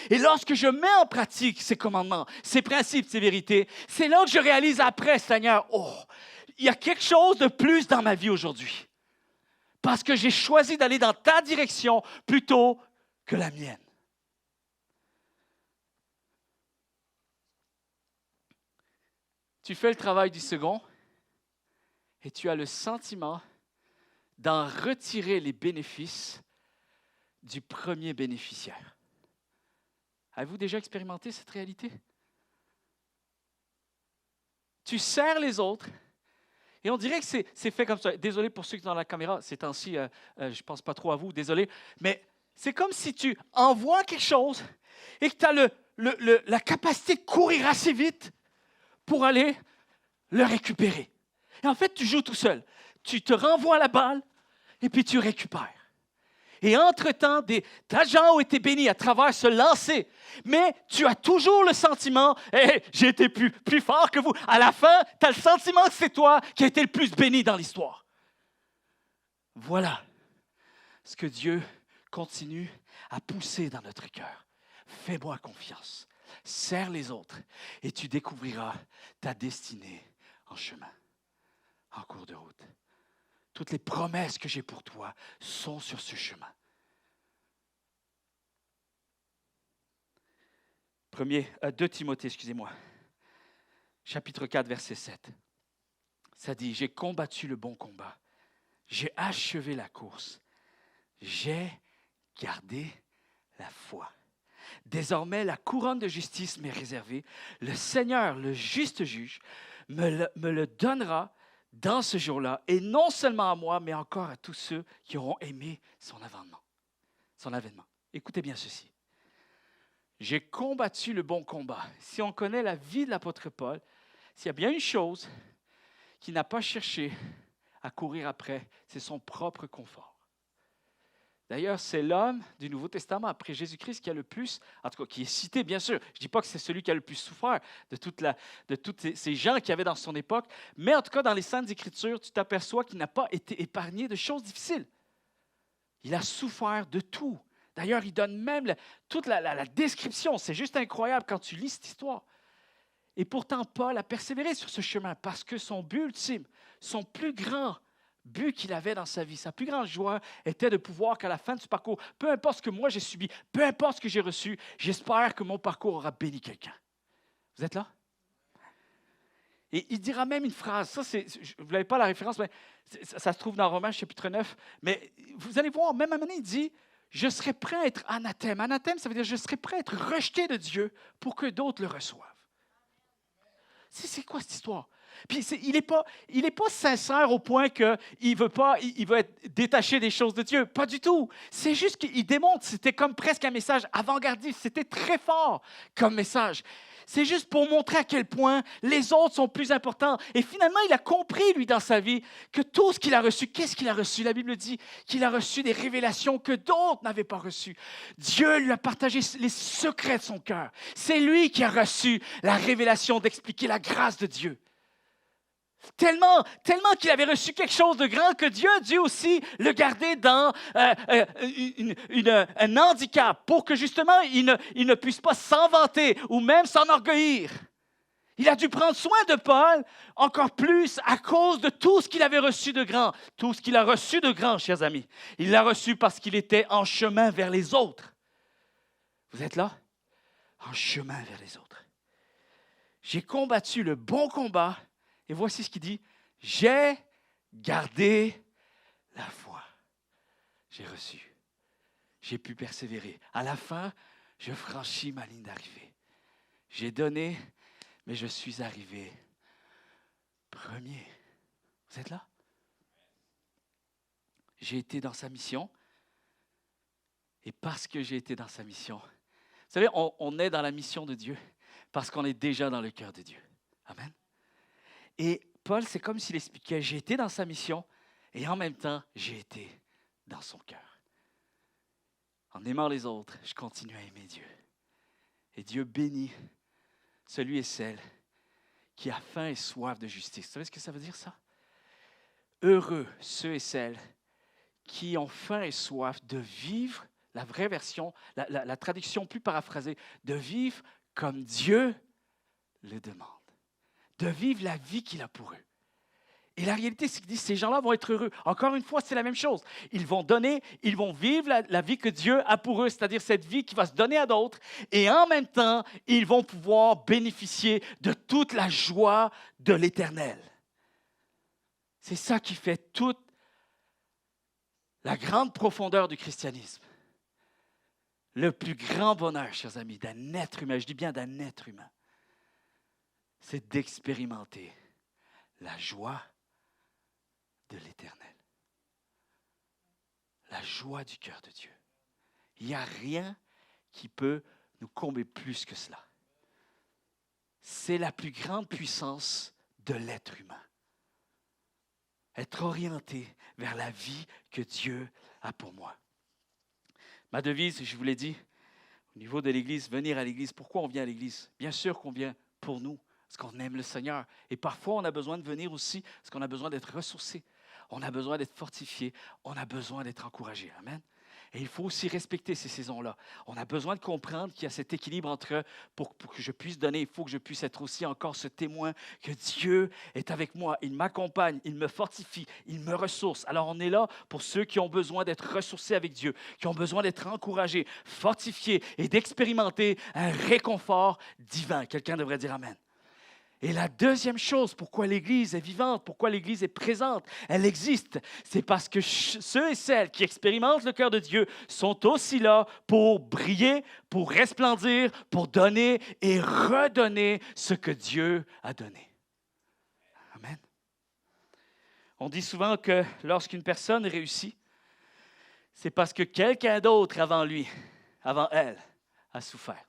Et lorsque je mets en pratique ces commandements, ces principes, ces vérités, c'est là que je réalise après, Seigneur, il y a quelque chose de plus dans ma vie aujourd'hui. Parce que j'ai choisi d'aller dans ta direction plutôt que la mienne. Tu fais le travail du second et tu as le sentiment d'en retirer les bénéfices du premier bénéficiaire. Avez-vous déjà expérimenté cette réalité? Tu sers les autres. Et on dirait que c'est fait comme ça. Désolé pour ceux qui sont dans la caméra, ces temps-ci, je ne pense pas trop à vous, désolé. Mais c'est comme si tu envoies quelque chose et que tu as la capacité de courir assez vite pour aller le récupérer. Et en fait, tu joues tout seul. Tu te renvoies la balle et puis tu récupères. Et entre-temps, ta jambe ont été bénis à travers ce lancer. Mais tu as toujours le sentiment, hey, j'ai été plus fort que vous. À la fin, tu as le sentiment que c'est toi qui as été le plus béni dans l'histoire. Voilà ce que Dieu continue à pousser dans notre cœur. Fais-moi confiance. Sers les autres et tu découvriras ta destinée en chemin, en cours de route. Toutes les promesses que j'ai pour toi sont sur ce chemin. 2 Timothée, chapitre 4, verset 7. Ça dit, j'ai combattu le bon combat, j'ai achevé la course, j'ai gardé la foi. Désormais, la couronne de justice m'est réservée. Le Seigneur, le juste juge, me le donnera dans ce jour-là, et non seulement à moi, mais encore à tous ceux qui auront aimé son avènement. Écoutez bien ceci. J'ai combattu le bon combat. Si on connaît la vie de l'apôtre Paul, s'il y a bien une chose qu'il n'a pas cherché à courir après, c'est son propre confort. D'ailleurs, c'est l'homme du Nouveau Testament, après Jésus-Christ, qui a le plus, en tout cas, qui est cité, bien sûr. Je ne dis pas que c'est celui qui a le plus souffert de tous ces gens qu'il y avait dans son époque, mais en tout cas, dans les Saintes Écritures, tu t'aperçois qu'il n'a pas été épargné de choses difficiles. Il a souffert de tout. D'ailleurs, il donne même toute la description. C'est juste incroyable quand tu lis cette histoire. Et pourtant, Paul a persévéré sur ce chemin parce que son but ultime, son plus grand but qu'il avait dans sa vie, sa plus grande joie était de pouvoir qu'à la fin de ce parcours, peu importe ce que moi j'ai subi, peu importe ce que j'ai reçu, j'espère que mon parcours aura béni quelqu'un. Vous êtes là? Et il dira même une phrase, vous n'avez pas la référence, mais ça se trouve dans Romains chapitre 9, mais vous allez voir, même à un moment donné, il dit, je serai prêt à être anathème. Anathème, ça veut dire je serai prêt à être rejeté de Dieu pour que d'autres le reçoivent. C'est quoi cette histoire? Puis il n'est pas sincère au point qu'il veut être détaché des choses de Dieu. Pas du tout. C'est juste qu'il démontre, c'était comme presque un message avant-gardiste. C'était très fort comme message. C'est juste pour montrer à quel point les autres sont plus importants. Et finalement, il a compris, lui, dans sa vie, que tout ce qu'il a reçu, qu'est-ce qu'il a reçu? La Bible dit qu'il a reçu des révélations que d'autres n'avaient pas reçues. Dieu lui a partagé les secrets de son cœur. C'est lui qui a reçu la révélation d'expliquer la grâce de Dieu. Tellement qu'il avait reçu quelque chose de grand que Dieu a dû aussi le garder dans un handicap pour que justement il ne puisse pas s'en vanter ou même s'enorgueillir. Il a dû prendre soin de Paul encore plus à cause de tout ce qu'il avait reçu de grand. Tout ce qu'il a reçu de grand, chers amis. Il l'a reçu parce qu'il était en chemin vers les autres. Vous êtes là? En chemin vers les autres. J'ai combattu le bon combat. Et voici ce qu'il dit, j'ai gardé la foi. J'ai reçu. J'ai pu persévérer. À la fin, je franchis ma ligne d'arrivée. J'ai donné, mais je suis arrivé premier. Vous êtes là? J'ai été dans sa mission. Et parce que j'ai été dans sa mission, vous savez, on est dans la mission de Dieu parce qu'on est déjà dans le cœur de Dieu. Amen. Et Paul, c'est comme s'il expliquait, j'ai été dans sa mission et en même temps, j'ai été dans son cœur. en aimant les autres, je continue à aimer Dieu. Et Dieu bénit celui et celle qui a faim et soif de justice. Vous savez ce que ça veut dire, ça? Heureux ceux et celles qui ont faim et soif de vivre, la vraie version, la traduction plus paraphrasée, de vivre comme Dieu le demande. De vivre la vie qu'il a pour eux. Et la réalité, c'est que ces gens-là vont être heureux. Encore une fois, c'est la même chose. Ils vont donner, ils vont vivre la vie que Dieu a pour eux, c'est-à-dire cette vie qui va se donner à d'autres. Et en même temps, ils vont pouvoir bénéficier de toute la joie de l'Éternel. C'est ça qui fait toute la grande profondeur du christianisme. Le plus grand bonheur, chers amis, d'un être humain, je dis bien d'un être humain, c'est d'expérimenter la joie de l'Éternel. La joie du cœur de Dieu. Il n'y a rien qui peut nous combler plus que cela. C'est la plus grande puissance de l'être humain. Être orienté vers la vie que Dieu a pour moi. Ma devise, je vous l'ai dit, au niveau de l'Église, venir à l'Église. Pourquoi on vient à l'Église? Bien sûr qu'on vient pour nous, parce qu'on aime le Seigneur. Et parfois, on a besoin de venir aussi, parce qu'on a besoin d'être ressourcé. On a besoin d'être fortifié. On a besoin d'être encouragé. Amen. Et il faut aussi respecter ces saisons-là. On a besoin de comprendre qu'il y a cet équilibre entre, pour que je puisse donner, il faut que je puisse être aussi encore ce témoin que Dieu est avec moi. Il m'accompagne, il me fortifie, il me ressource. Alors on est là pour ceux qui ont besoin d'être ressourcés avec Dieu, qui ont besoin d'être encouragés, fortifiés et d'expérimenter un réconfort divin. Quelqu'un devrait dire Amen. Et la deuxième chose, pourquoi l'Église est vivante, pourquoi l'Église est présente, elle existe, c'est parce que ceux et celles qui expérimentent le cœur de Dieu sont aussi là pour briller, pour resplendir, pour donner et redonner ce que Dieu a donné. Amen. On dit souvent que lorsqu'une personne réussit, c'est parce que quelqu'un d'autre avant lui, avant elle, a souffert.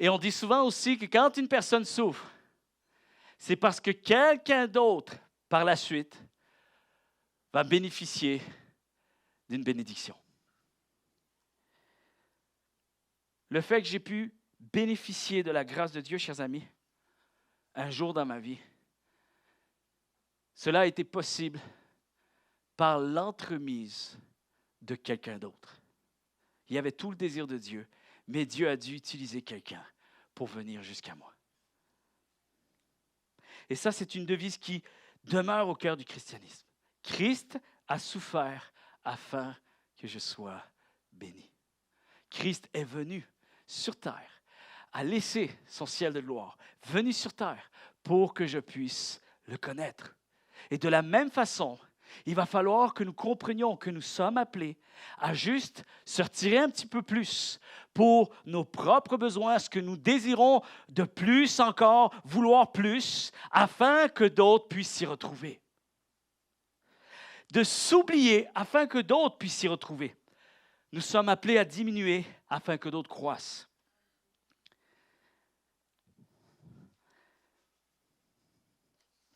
Et on dit souvent aussi que quand une personne souffre, c'est parce que quelqu'un d'autre, par la suite, va bénéficier d'une bénédiction. Le fait que j'ai pu bénéficier de la grâce de Dieu, chers amis, un jour dans ma vie, cela a été possible par l'entremise de quelqu'un d'autre. Il y avait tout le désir de Dieu, mais Dieu a dû utiliser quelqu'un pour venir jusqu'à moi. Et ça, c'est une devise qui demeure au cœur du christianisme. Christ a souffert afin que je sois béni. Christ est venu sur terre, a laissé son ciel de gloire, venu sur terre pour que je puisse le connaître. Et de la même façon, il va falloir que nous comprenions que nous sommes appelés à juste se retirer un petit peu plus pour nos propres besoins, ce que nous désirons de plus encore, vouloir plus, afin que d'autres puissent s'y retrouver. De s'oublier afin que d'autres puissent s'y retrouver. Nous sommes appelés à diminuer afin que d'autres croissent.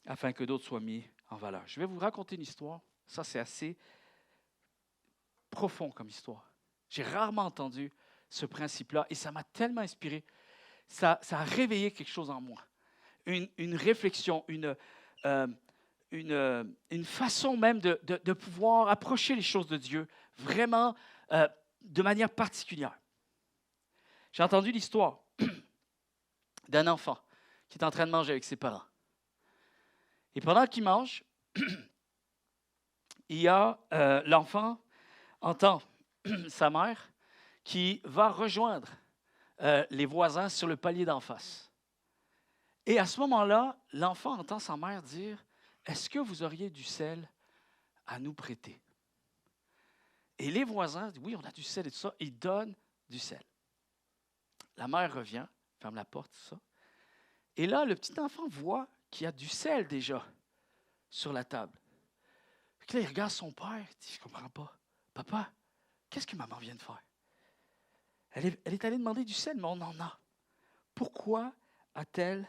Afin que d'autres soient mis en valeur. Je vais vous raconter une histoire. Ça, c'est assez profond comme histoire. J'ai rarement entendu ce principe-là et ça m'a tellement inspiré. Ça a réveillé quelque chose en moi. Une réflexion, une façon même de pouvoir approcher les choses de Dieu vraiment de manière particulière. J'ai entendu l'histoire d'un enfant qui est en train de manger avec ses parents. Et pendant qu'il mange, il y a l'enfant entend sa mère qui va rejoindre les voisins sur le palier d'en face. Et à ce moment-là, l'enfant entend sa mère dire « Est-ce que vous auriez du sel à nous prêter? » Et les voisins disent « Oui, on a du sel et tout ça. » Ils donnent du sel. La mère revient, ferme la porte, tout ça. Et là, le petit enfant voit qu'il y a du sel déjà sur la table. Là, il regarde son père, il dit, je ne comprends pas. Papa, qu'est-ce que maman vient de faire? Elle est allée demander du sel, mais on en a. Pourquoi a-t-elle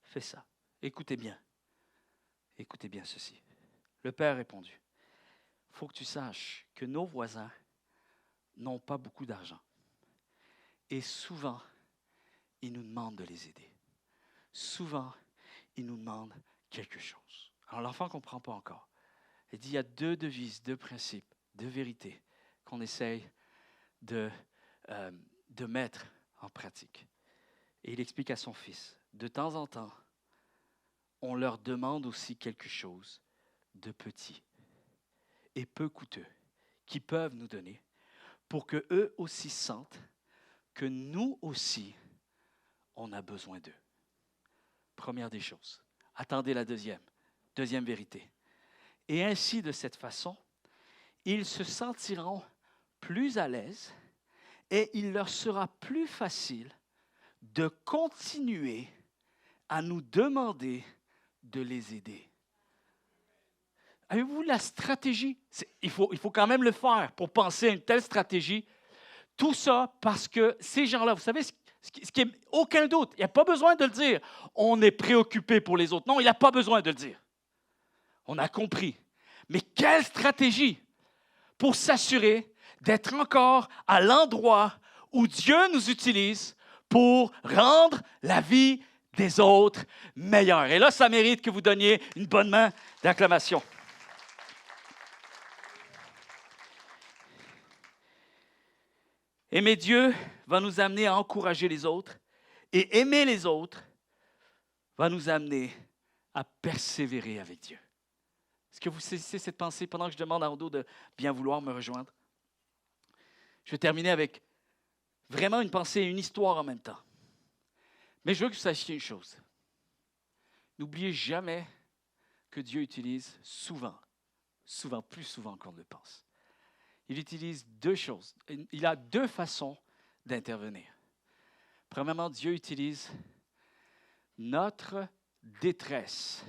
fait ça? Écoutez bien ceci. Le père a répondu, il faut que tu saches que nos voisins n'ont pas beaucoup d'argent. Et souvent, ils nous demandent de les aider. Souvent, ils nous demandent quelque chose. Alors l'enfant ne comprend pas encore. Il dit, il y a 2 devises, 2 principes, 2 vérités qu'on essaye de mettre en pratique. Et il explique à son fils, de temps en temps, on leur demande aussi quelque chose de petit et peu coûteux qu'ils peuvent nous donner pour qu'eux aussi sentent que nous aussi, on a besoin d'eux. Première des choses. Attendez la deuxième vérité. Et ainsi, de cette façon, ils se sentiront plus à l'aise et il leur sera plus facile de continuer à nous demander de les aider. Avez-vous la stratégie? Il faut quand même le faire pour penser à une telle stratégie. Tout ça parce que ces gens-là, vous savez, ce qui est aucun doute, il n'y a pas besoin de le dire. On est préoccupé pour les autres. Non, il n'y a pas besoin de le dire. On a compris. Mais quelle stratégie pour s'assurer d'être encore à l'endroit où Dieu nous utilise pour rendre la vie des autres meilleure. Et là, ça mérite que vous donniez une bonne main d'acclamation. Aimer Dieu va nous amener à encourager les autres et aimer les autres va nous amener à persévérer avec Dieu. Est-ce que vous saisissez cette pensée pendant que je demande à Ando de bien vouloir me rejoindre? Je vais terminer avec vraiment une pensée et une histoire en même temps. Mais je veux que vous sachiez une chose. N'oubliez jamais que Dieu utilise souvent, plus souvent qu'on ne le pense. Il utilise 2 choses. Il a 2 façons d'intervenir. Premièrement, Dieu utilise notre détresse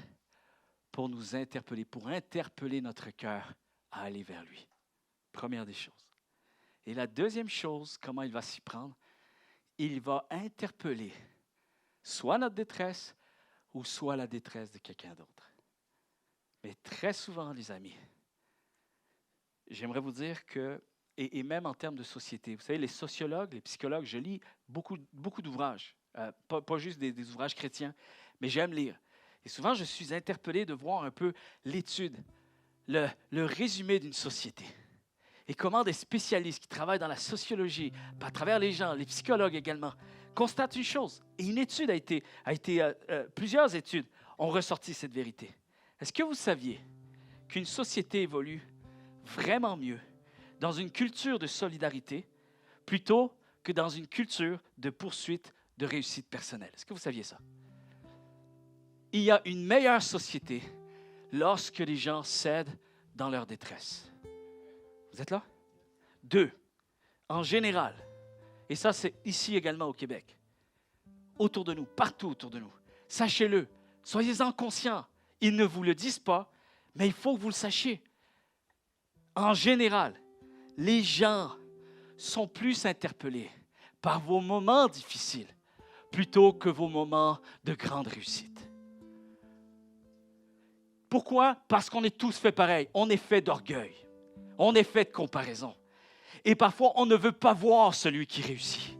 pour nous interpeller, pour interpeller notre cœur à aller vers lui. Première des choses. Et la deuxième chose, comment il va s'y prendre? Il va interpeller soit notre détresse ou soit la détresse de quelqu'un d'autre. Mais très souvent, les amis, j'aimerais vous dire que, et même en termes de société, vous savez, les sociologues, les psychologues, je lis beaucoup d'ouvrages, pas juste des ouvrages chrétiens, mais j'aime lire. Et souvent, je suis interpellé de voir un peu l'étude, le résumé d'une société. Et comment des spécialistes qui travaillent dans la sociologie, à travers les gens, les psychologues également, constatent une chose. Et une étude plusieurs études ont ressorti cette vérité. Est-ce que vous saviez qu'une société évolue vraiment mieux dans une culture de solidarité plutôt que dans une culture de poursuite de réussite personnelle? Est-ce que vous saviez ça? Il y a une meilleure société lorsque les gens cèdent dans leur détresse. Vous êtes là? 2, en général, et ça c'est ici également au Québec, autour de nous, partout autour de nous, sachez-le, soyez-en conscients, ils ne vous le disent pas, mais il faut que vous le sachiez. En général, les gens sont plus interpellés par vos moments difficiles plutôt que vos moments de grande réussite. Pourquoi? Parce qu'on est tous faits pareil. On est fait d'orgueil. On est fait de comparaison. Et parfois, on ne veut pas voir celui qui réussit.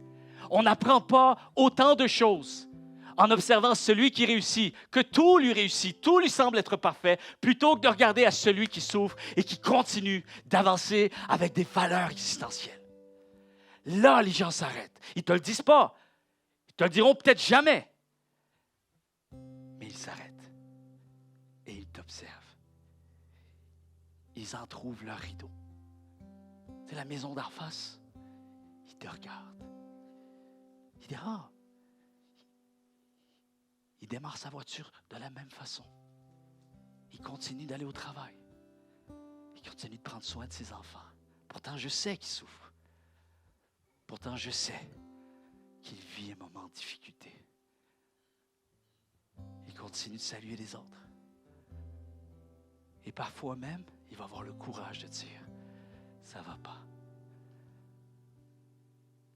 On n'apprend pas autant de choses en observant celui qui réussit, que tout lui réussit, tout lui semble être parfait, plutôt que de regarder à celui qui souffre et qui continue d'avancer avec des valeurs existentielles. Là, les gens s'arrêtent. Ils ne te le disent pas. Ils te le diront peut-être jamais. Mais ils s'arrêtent. Et ils t'observent. Ils en trouvent leur rideau. C'est la maison d'en face. Ils te regardent. Ils disent, ah, il démarre sa voiture de la même façon. Il continue d'aller au travail. Il continue de prendre soin de ses enfants. Pourtant, je sais qu'il souffre. Pourtant, je sais qu'il vit un moment de difficulté. Il continue de saluer les autres. Et parfois même, il va avoir le courage de dire, ça ne va pas.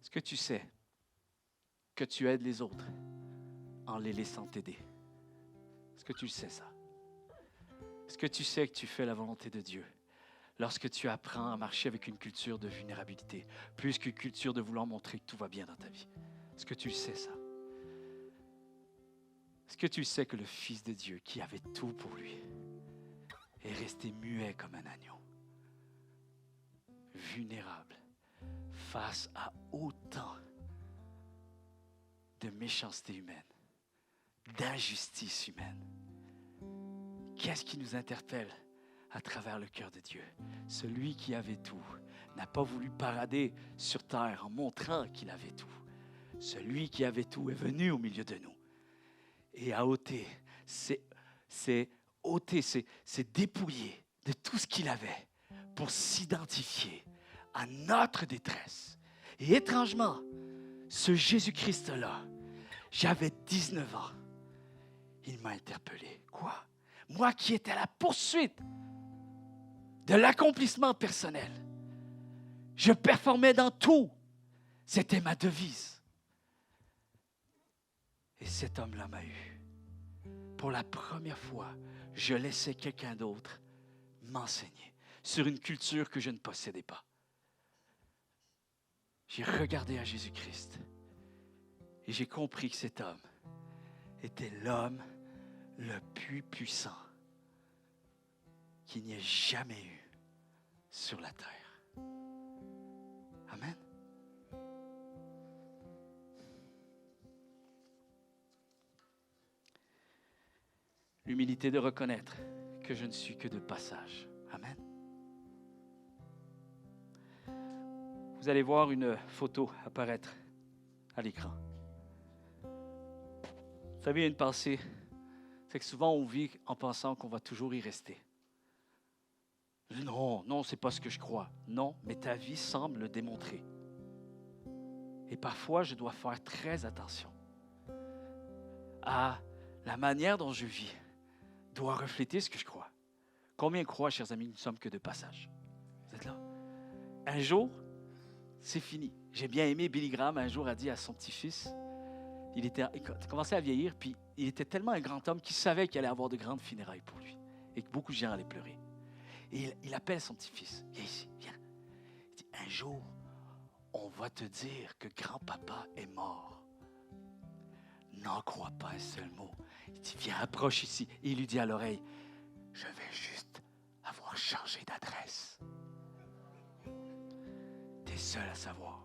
Est-ce que tu sais que tu aides les autres en les laissant t'aider? Est-ce que tu le sais ça? Est-ce que tu sais que tu fais la volonté de Dieu lorsque tu apprends à marcher avec une culture de vulnérabilité, plus qu'une culture de vouloir montrer que tout va bien dans ta vie. Est-ce que tu le sais, ça? Est-ce que tu sais que le Fils de Dieu, qui avait tout pour lui, est resté muet comme un agneau, vulnérable, face à autant de méchanceté humaine, d'injustice humaine? Qu'est-ce qui nous interpelle à travers le cœur de Dieu? Celui qui avait tout n'a pas voulu parader sur terre en montrant qu'il avait tout. Celui qui avait tout est venu au milieu de nous et a ôté, s'est dépouillé de tout ce qu'il avait pour s'identifier à notre détresse. Et étrangement, ce Jésus-Christ-là, j'avais 19 ans, il m'a interpellé. Quoi? Moi qui étais à la poursuite de l'accomplissement personnel. Je performais dans tout. C'était ma devise. Et cet homme-là m'a eu. Pour la première fois, je laissais quelqu'un d'autre m'enseigner sur une culture que je ne possédais pas. J'ai regardé à Jésus-Christ et j'ai compris que cet homme était l'homme le plus puissant qu'il n'y ait jamais eu sur la terre. Amen. L'humilité de reconnaître que je ne suis que de passage. Amen. Vous allez voir une photo apparaître à l'écran. Vous savez, une pensée, c'est que souvent on vit en pensant qu'on va toujours y rester. Non, c'est pas ce que je crois. Non, mais ta vie semble le démontrer. Et parfois, je dois faire très attention à la manière dont je vis doit refléter ce que je crois. Combien croient, chers amis, nous ne sommes que de passage? Vous êtes là? Un jour, c'est fini. J'ai bien aimé Billy Graham, un jour a dit à son petit-fils, il commençait à vieillir, puis il était tellement un grand homme qu'il savait qu'il allait avoir de grandes funérailles pour lui et que beaucoup de gens allaient pleurer. Et il appelle son petit-fils. Viens ici, viens. Il dit, un jour, on va te dire que grand-papa est mort. N'en crois pas un seul mot. Il dit, viens, approche ici. Et il lui dit à l'oreille, je vais juste avoir changé d'adresse. Tu es seul à savoir.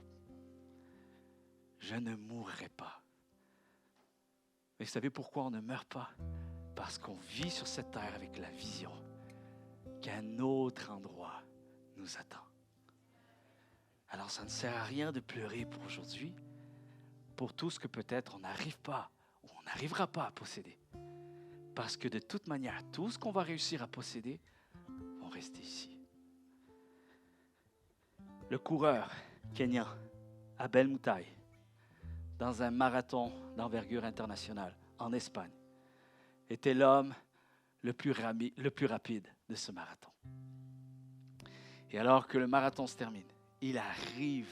Je ne mourrai pas. Mais vous savez pourquoi on ne meurt pas? Parce qu'on vit sur cette terre avec la vision qu'un autre endroit nous attend. Alors, ça ne sert à rien de pleurer pour aujourd'hui, pour tout ce que peut-être on n'arrive pas ou on n'arrivera pas à posséder. Parce que de toute manière, tout ce qu'on va réussir à posséder vont rester ici. Le coureur kenyan, Abel Mutai, dans un marathon d'envergure internationale en Espagne, était l'homme le plus rapide de ce marathon. Et alors que le marathon se termine, il arrive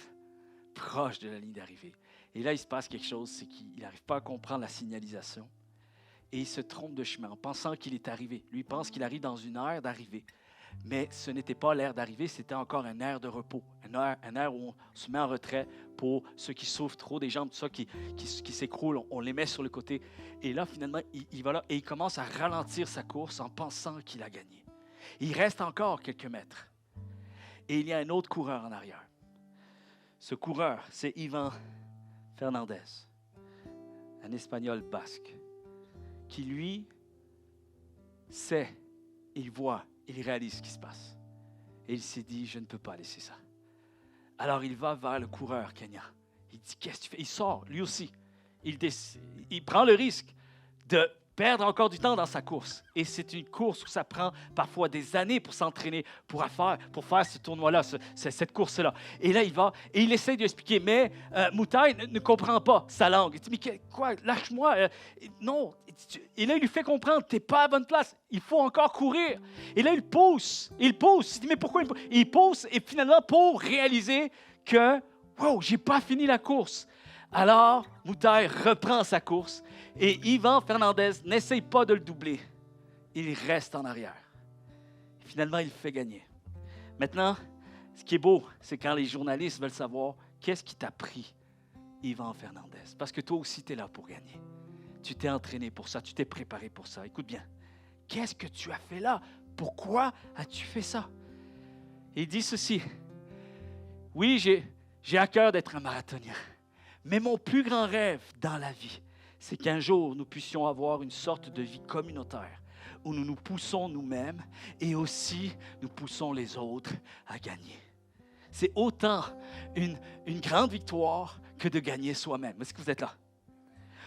proche de la ligne d'arrivée. Et là, il se passe quelque chose, c'est qu'il n'arrive pas à comprendre la signalisation. Et il se trompe de chemin en pensant qu'il est arrivé. Lui, il pense qu'il arrive dans une aire d'arrivée. Mais ce n'était pas l'aire d'arrivée, c'était encore un aire de repos. Un aire où on se met en retrait pour ceux qui souffrent trop, des jambes, tout ça, qui s'écroulent, on les met sur le côté. Et là, finalement, il va là et il commence à ralentir sa course en pensant qu'il a gagné. Il reste encore quelques mètres. Et il y a un autre coureur en arrière. Ce coureur, c'est Ivan Fernandez, un Espagnol basque, qui lui sait, il voit, il réalise ce qui se passe. Et il s'est dit, je ne peux pas laisser ça. Alors il va vers le coureur kenyan. Il dit, qu'est-ce que tu fais? Il sort, lui aussi. Il prend le risque de perdre encore du temps dans sa course. Et c'est une course où ça prend parfois des années pour s'entraîner, pour faire ce tournoi-là, cette course-là. Et là, il va et il essaie de lui expliquer, mais Mutai ne comprend pas sa langue. Il dit, mais quoi, lâche-moi. Non. Et là, il lui fait comprendre, tu n'es pas à la bonne place. Il faut encore courir. Et là, il pousse. Il dit, mais pourquoi il pousse? Il pousse et finalement, pour réaliser que, wow, j'ai pas fini la course. Alors, Mutai reprend sa course et Ivan Fernandez n'essaye pas de le doubler. Il reste en arrière. Et finalement, il fait gagner. Maintenant, ce qui est beau, c'est quand les journalistes veulent savoir qu'est-ce qui t'a pris, Yvan Fernandez. Parce que toi aussi, tu es là pour gagner. Tu t'es entraîné pour ça, tu t'es préparé pour ça. Écoute bien, qu'est-ce que tu as fait là? Pourquoi as-tu fait ça? Et il dit ceci. Oui, j'ai à cœur d'être un marathonien. Mais mon plus grand rêve dans la vie, c'est qu'un jour, nous puissions avoir une sorte de vie communautaire où nous nous poussons nous-mêmes et aussi nous poussons les autres à gagner. C'est autant une grande victoire que de gagner soi-même. Est-ce que vous êtes là?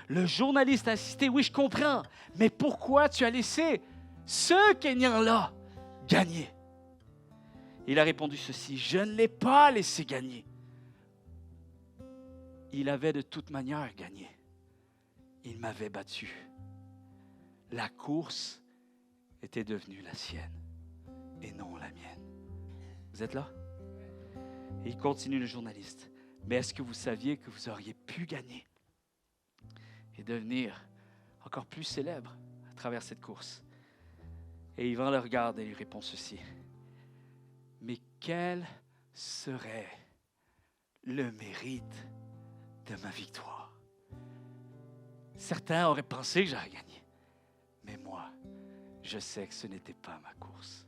Le journaliste a insisté, oui, je comprends, mais pourquoi tu as laissé ce Kenyan-là gagner? Il a répondu ceci, je ne l'ai pas laissé gagner. Il avait de toute manière gagné. Il m'avait battu. La course était devenue la sienne et non la mienne. Vous êtes là? Et il continue le journaliste. Mais est-ce que vous saviez que vous auriez pu gagner et devenir encore plus célèbre à travers cette course? Et Yvan le regarde et lui répond ceci. Mais quel serait le mérite de ma victoire? Certains auraient pensé que j'aurais gagné. Mais moi, je sais que ce n'était pas ma course.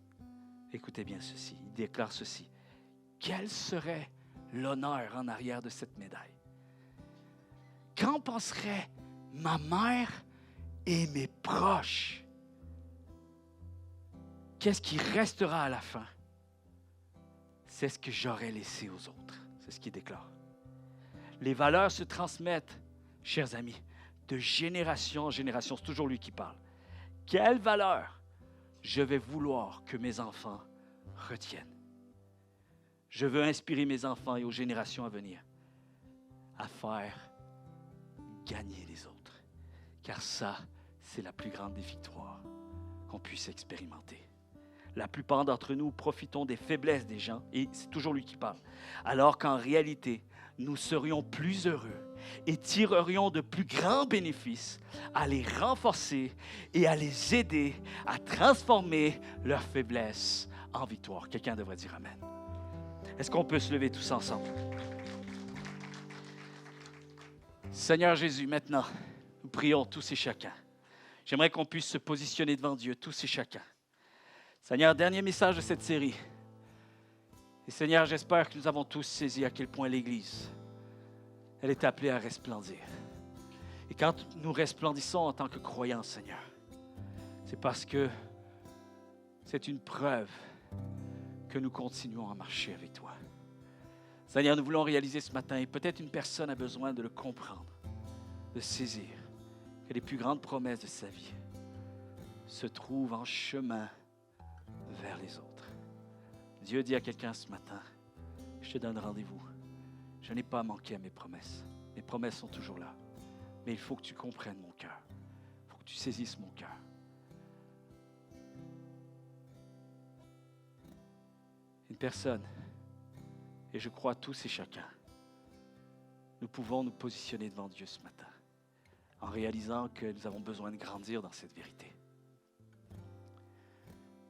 Écoutez bien ceci. Il déclare ceci. Quel serait l'honneur en arrière de cette médaille? Qu'en penserait ma mère et mes proches? Qu'est-ce qui restera à la fin? C'est ce que j'aurais laissé aux autres. C'est ce qu'il déclare. Les valeurs se transmettent, chers amis, de génération en génération. C'est toujours lui qui parle. Quelle valeur je vais vouloir que mes enfants retiennent? Je veux inspirer mes enfants et aux générations à venir à faire gagner les autres. Car ça, c'est la plus grande des victoires qu'on puisse expérimenter. La plupart d'entre nous profitons des faiblesses des gens, et c'est toujours lui qui parle, alors qu'en réalité, nous serions plus heureux et tirerions de plus grands bénéfices à les renforcer et à les aider à transformer leurs faiblesses en victoire. Quelqu'un devrait dire Amen. Est-ce qu'on peut se lever tous ensemble? Seigneur Jésus, maintenant, nous prions tous et chacun. J'aimerais qu'on puisse se positionner devant Dieu, tous et chacun. Seigneur, dernier message de cette série. Et Seigneur, j'espère que nous avons tous saisi à quel point l'Église, elle est appelée à resplendir. Et quand nous resplendissons en tant que croyants, Seigneur, c'est parce que c'est une preuve que nous continuons à marcher avec toi. Seigneur, nous voulons réaliser ce matin, et peut-être une personne a besoin de le comprendre, de saisir que les plus grandes promesses de sa vie se trouvent en chemin vers les autres. Dieu dit à quelqu'un ce matin, je te donne rendez-vous. Je n'ai pas manqué à mes promesses. Mes promesses sont toujours là. Mais il faut que tu comprennes mon cœur. Il faut que tu saisisses mon cœur. Une personne, et je crois tous et chacun, nous pouvons nous positionner devant Dieu ce matin en réalisant que nous avons besoin de grandir dans cette vérité.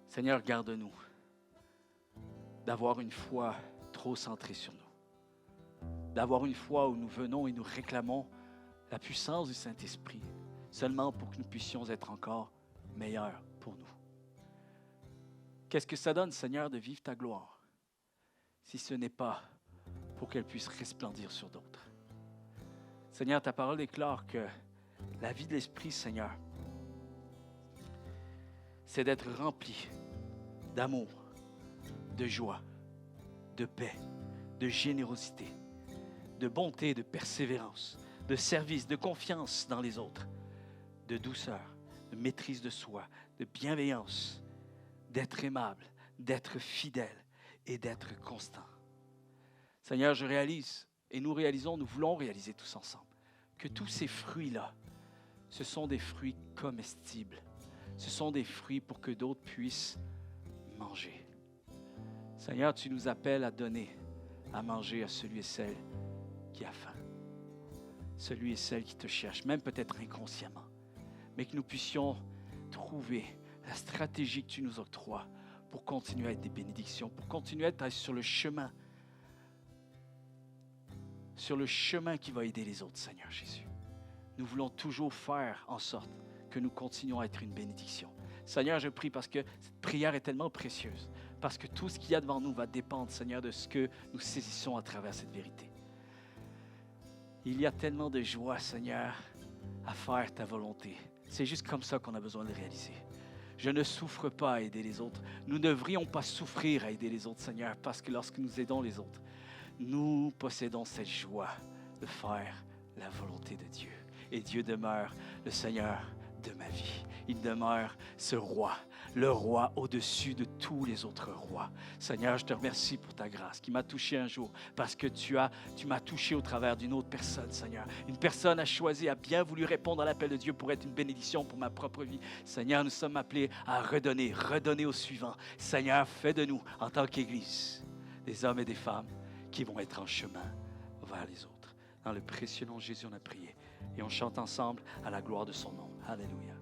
Seigneur, garde-nous d'avoir une foi trop centrée sur nous, d'avoir une foi où nous venons et nous réclamons la puissance du Saint-Esprit seulement pour que nous puissions être encore meilleurs pour nous. Qu'est-ce que ça donne, Seigneur, de vivre ta gloire si ce n'est pas pour qu'elle puisse resplendir sur d'autres? Seigneur, ta parole déclare que la vie de l'Esprit, Seigneur, c'est d'être rempli d'amour, de joie, de paix, de générosité, de bonté, de persévérance, de service, de confiance dans les autres, de douceur, de maîtrise de soi, de bienveillance, d'être aimable, d'être fidèle et d'être constant. Seigneur, je réalise, et nous réalisons, nous voulons réaliser tous ensemble, que tous ces fruits-là, ce sont des fruits comestibles. Ce sont des fruits pour que d'autres puissent manger. Seigneur, tu nous appelles à donner, à manger à celui et celle qui a faim. Celui et celle qui te cherche, même peut-être inconsciemment. Mais que nous puissions trouver la stratégie que tu nous octroies pour continuer à être des bénédictions, pour continuer à être sur le chemin qui va aider les autres, Seigneur Jésus. Nous voulons toujours faire en sorte que nous continuons à être une bénédiction. Seigneur, je prie parce que cette prière est tellement précieuse, parce que tout ce qu'il y a devant nous va dépendre, Seigneur, de ce que nous saisissons à travers cette vérité. Il y a tellement de joie, Seigneur, à faire ta volonté. C'est juste comme ça qu'on a besoin de le réaliser. Je ne souffre pas à aider les autres. Nous ne devrions pas souffrir à aider les autres, Seigneur, parce que lorsque nous aidons les autres, nous possédons cette joie de faire la volonté de Dieu. Et Dieu demeure le Seigneur de ma vie. Il demeure ce roi, le roi au-dessus de tous les autres rois. Seigneur, je te remercie pour ta grâce qui m'a touché un jour parce que tu m'as touché au travers d'une autre personne, Seigneur. Une personne a choisi, a bien voulu répondre à l'appel de Dieu pour être une bénédiction pour ma propre vie. Seigneur, nous sommes appelés à redonner au suivant. Seigneur, fais de nous, en tant qu'Église, des hommes et des femmes qui vont être en chemin vers les autres. Dans le précieux nom de Jésus, on a prié. Et on chante ensemble à la gloire de son nom. Alléluia.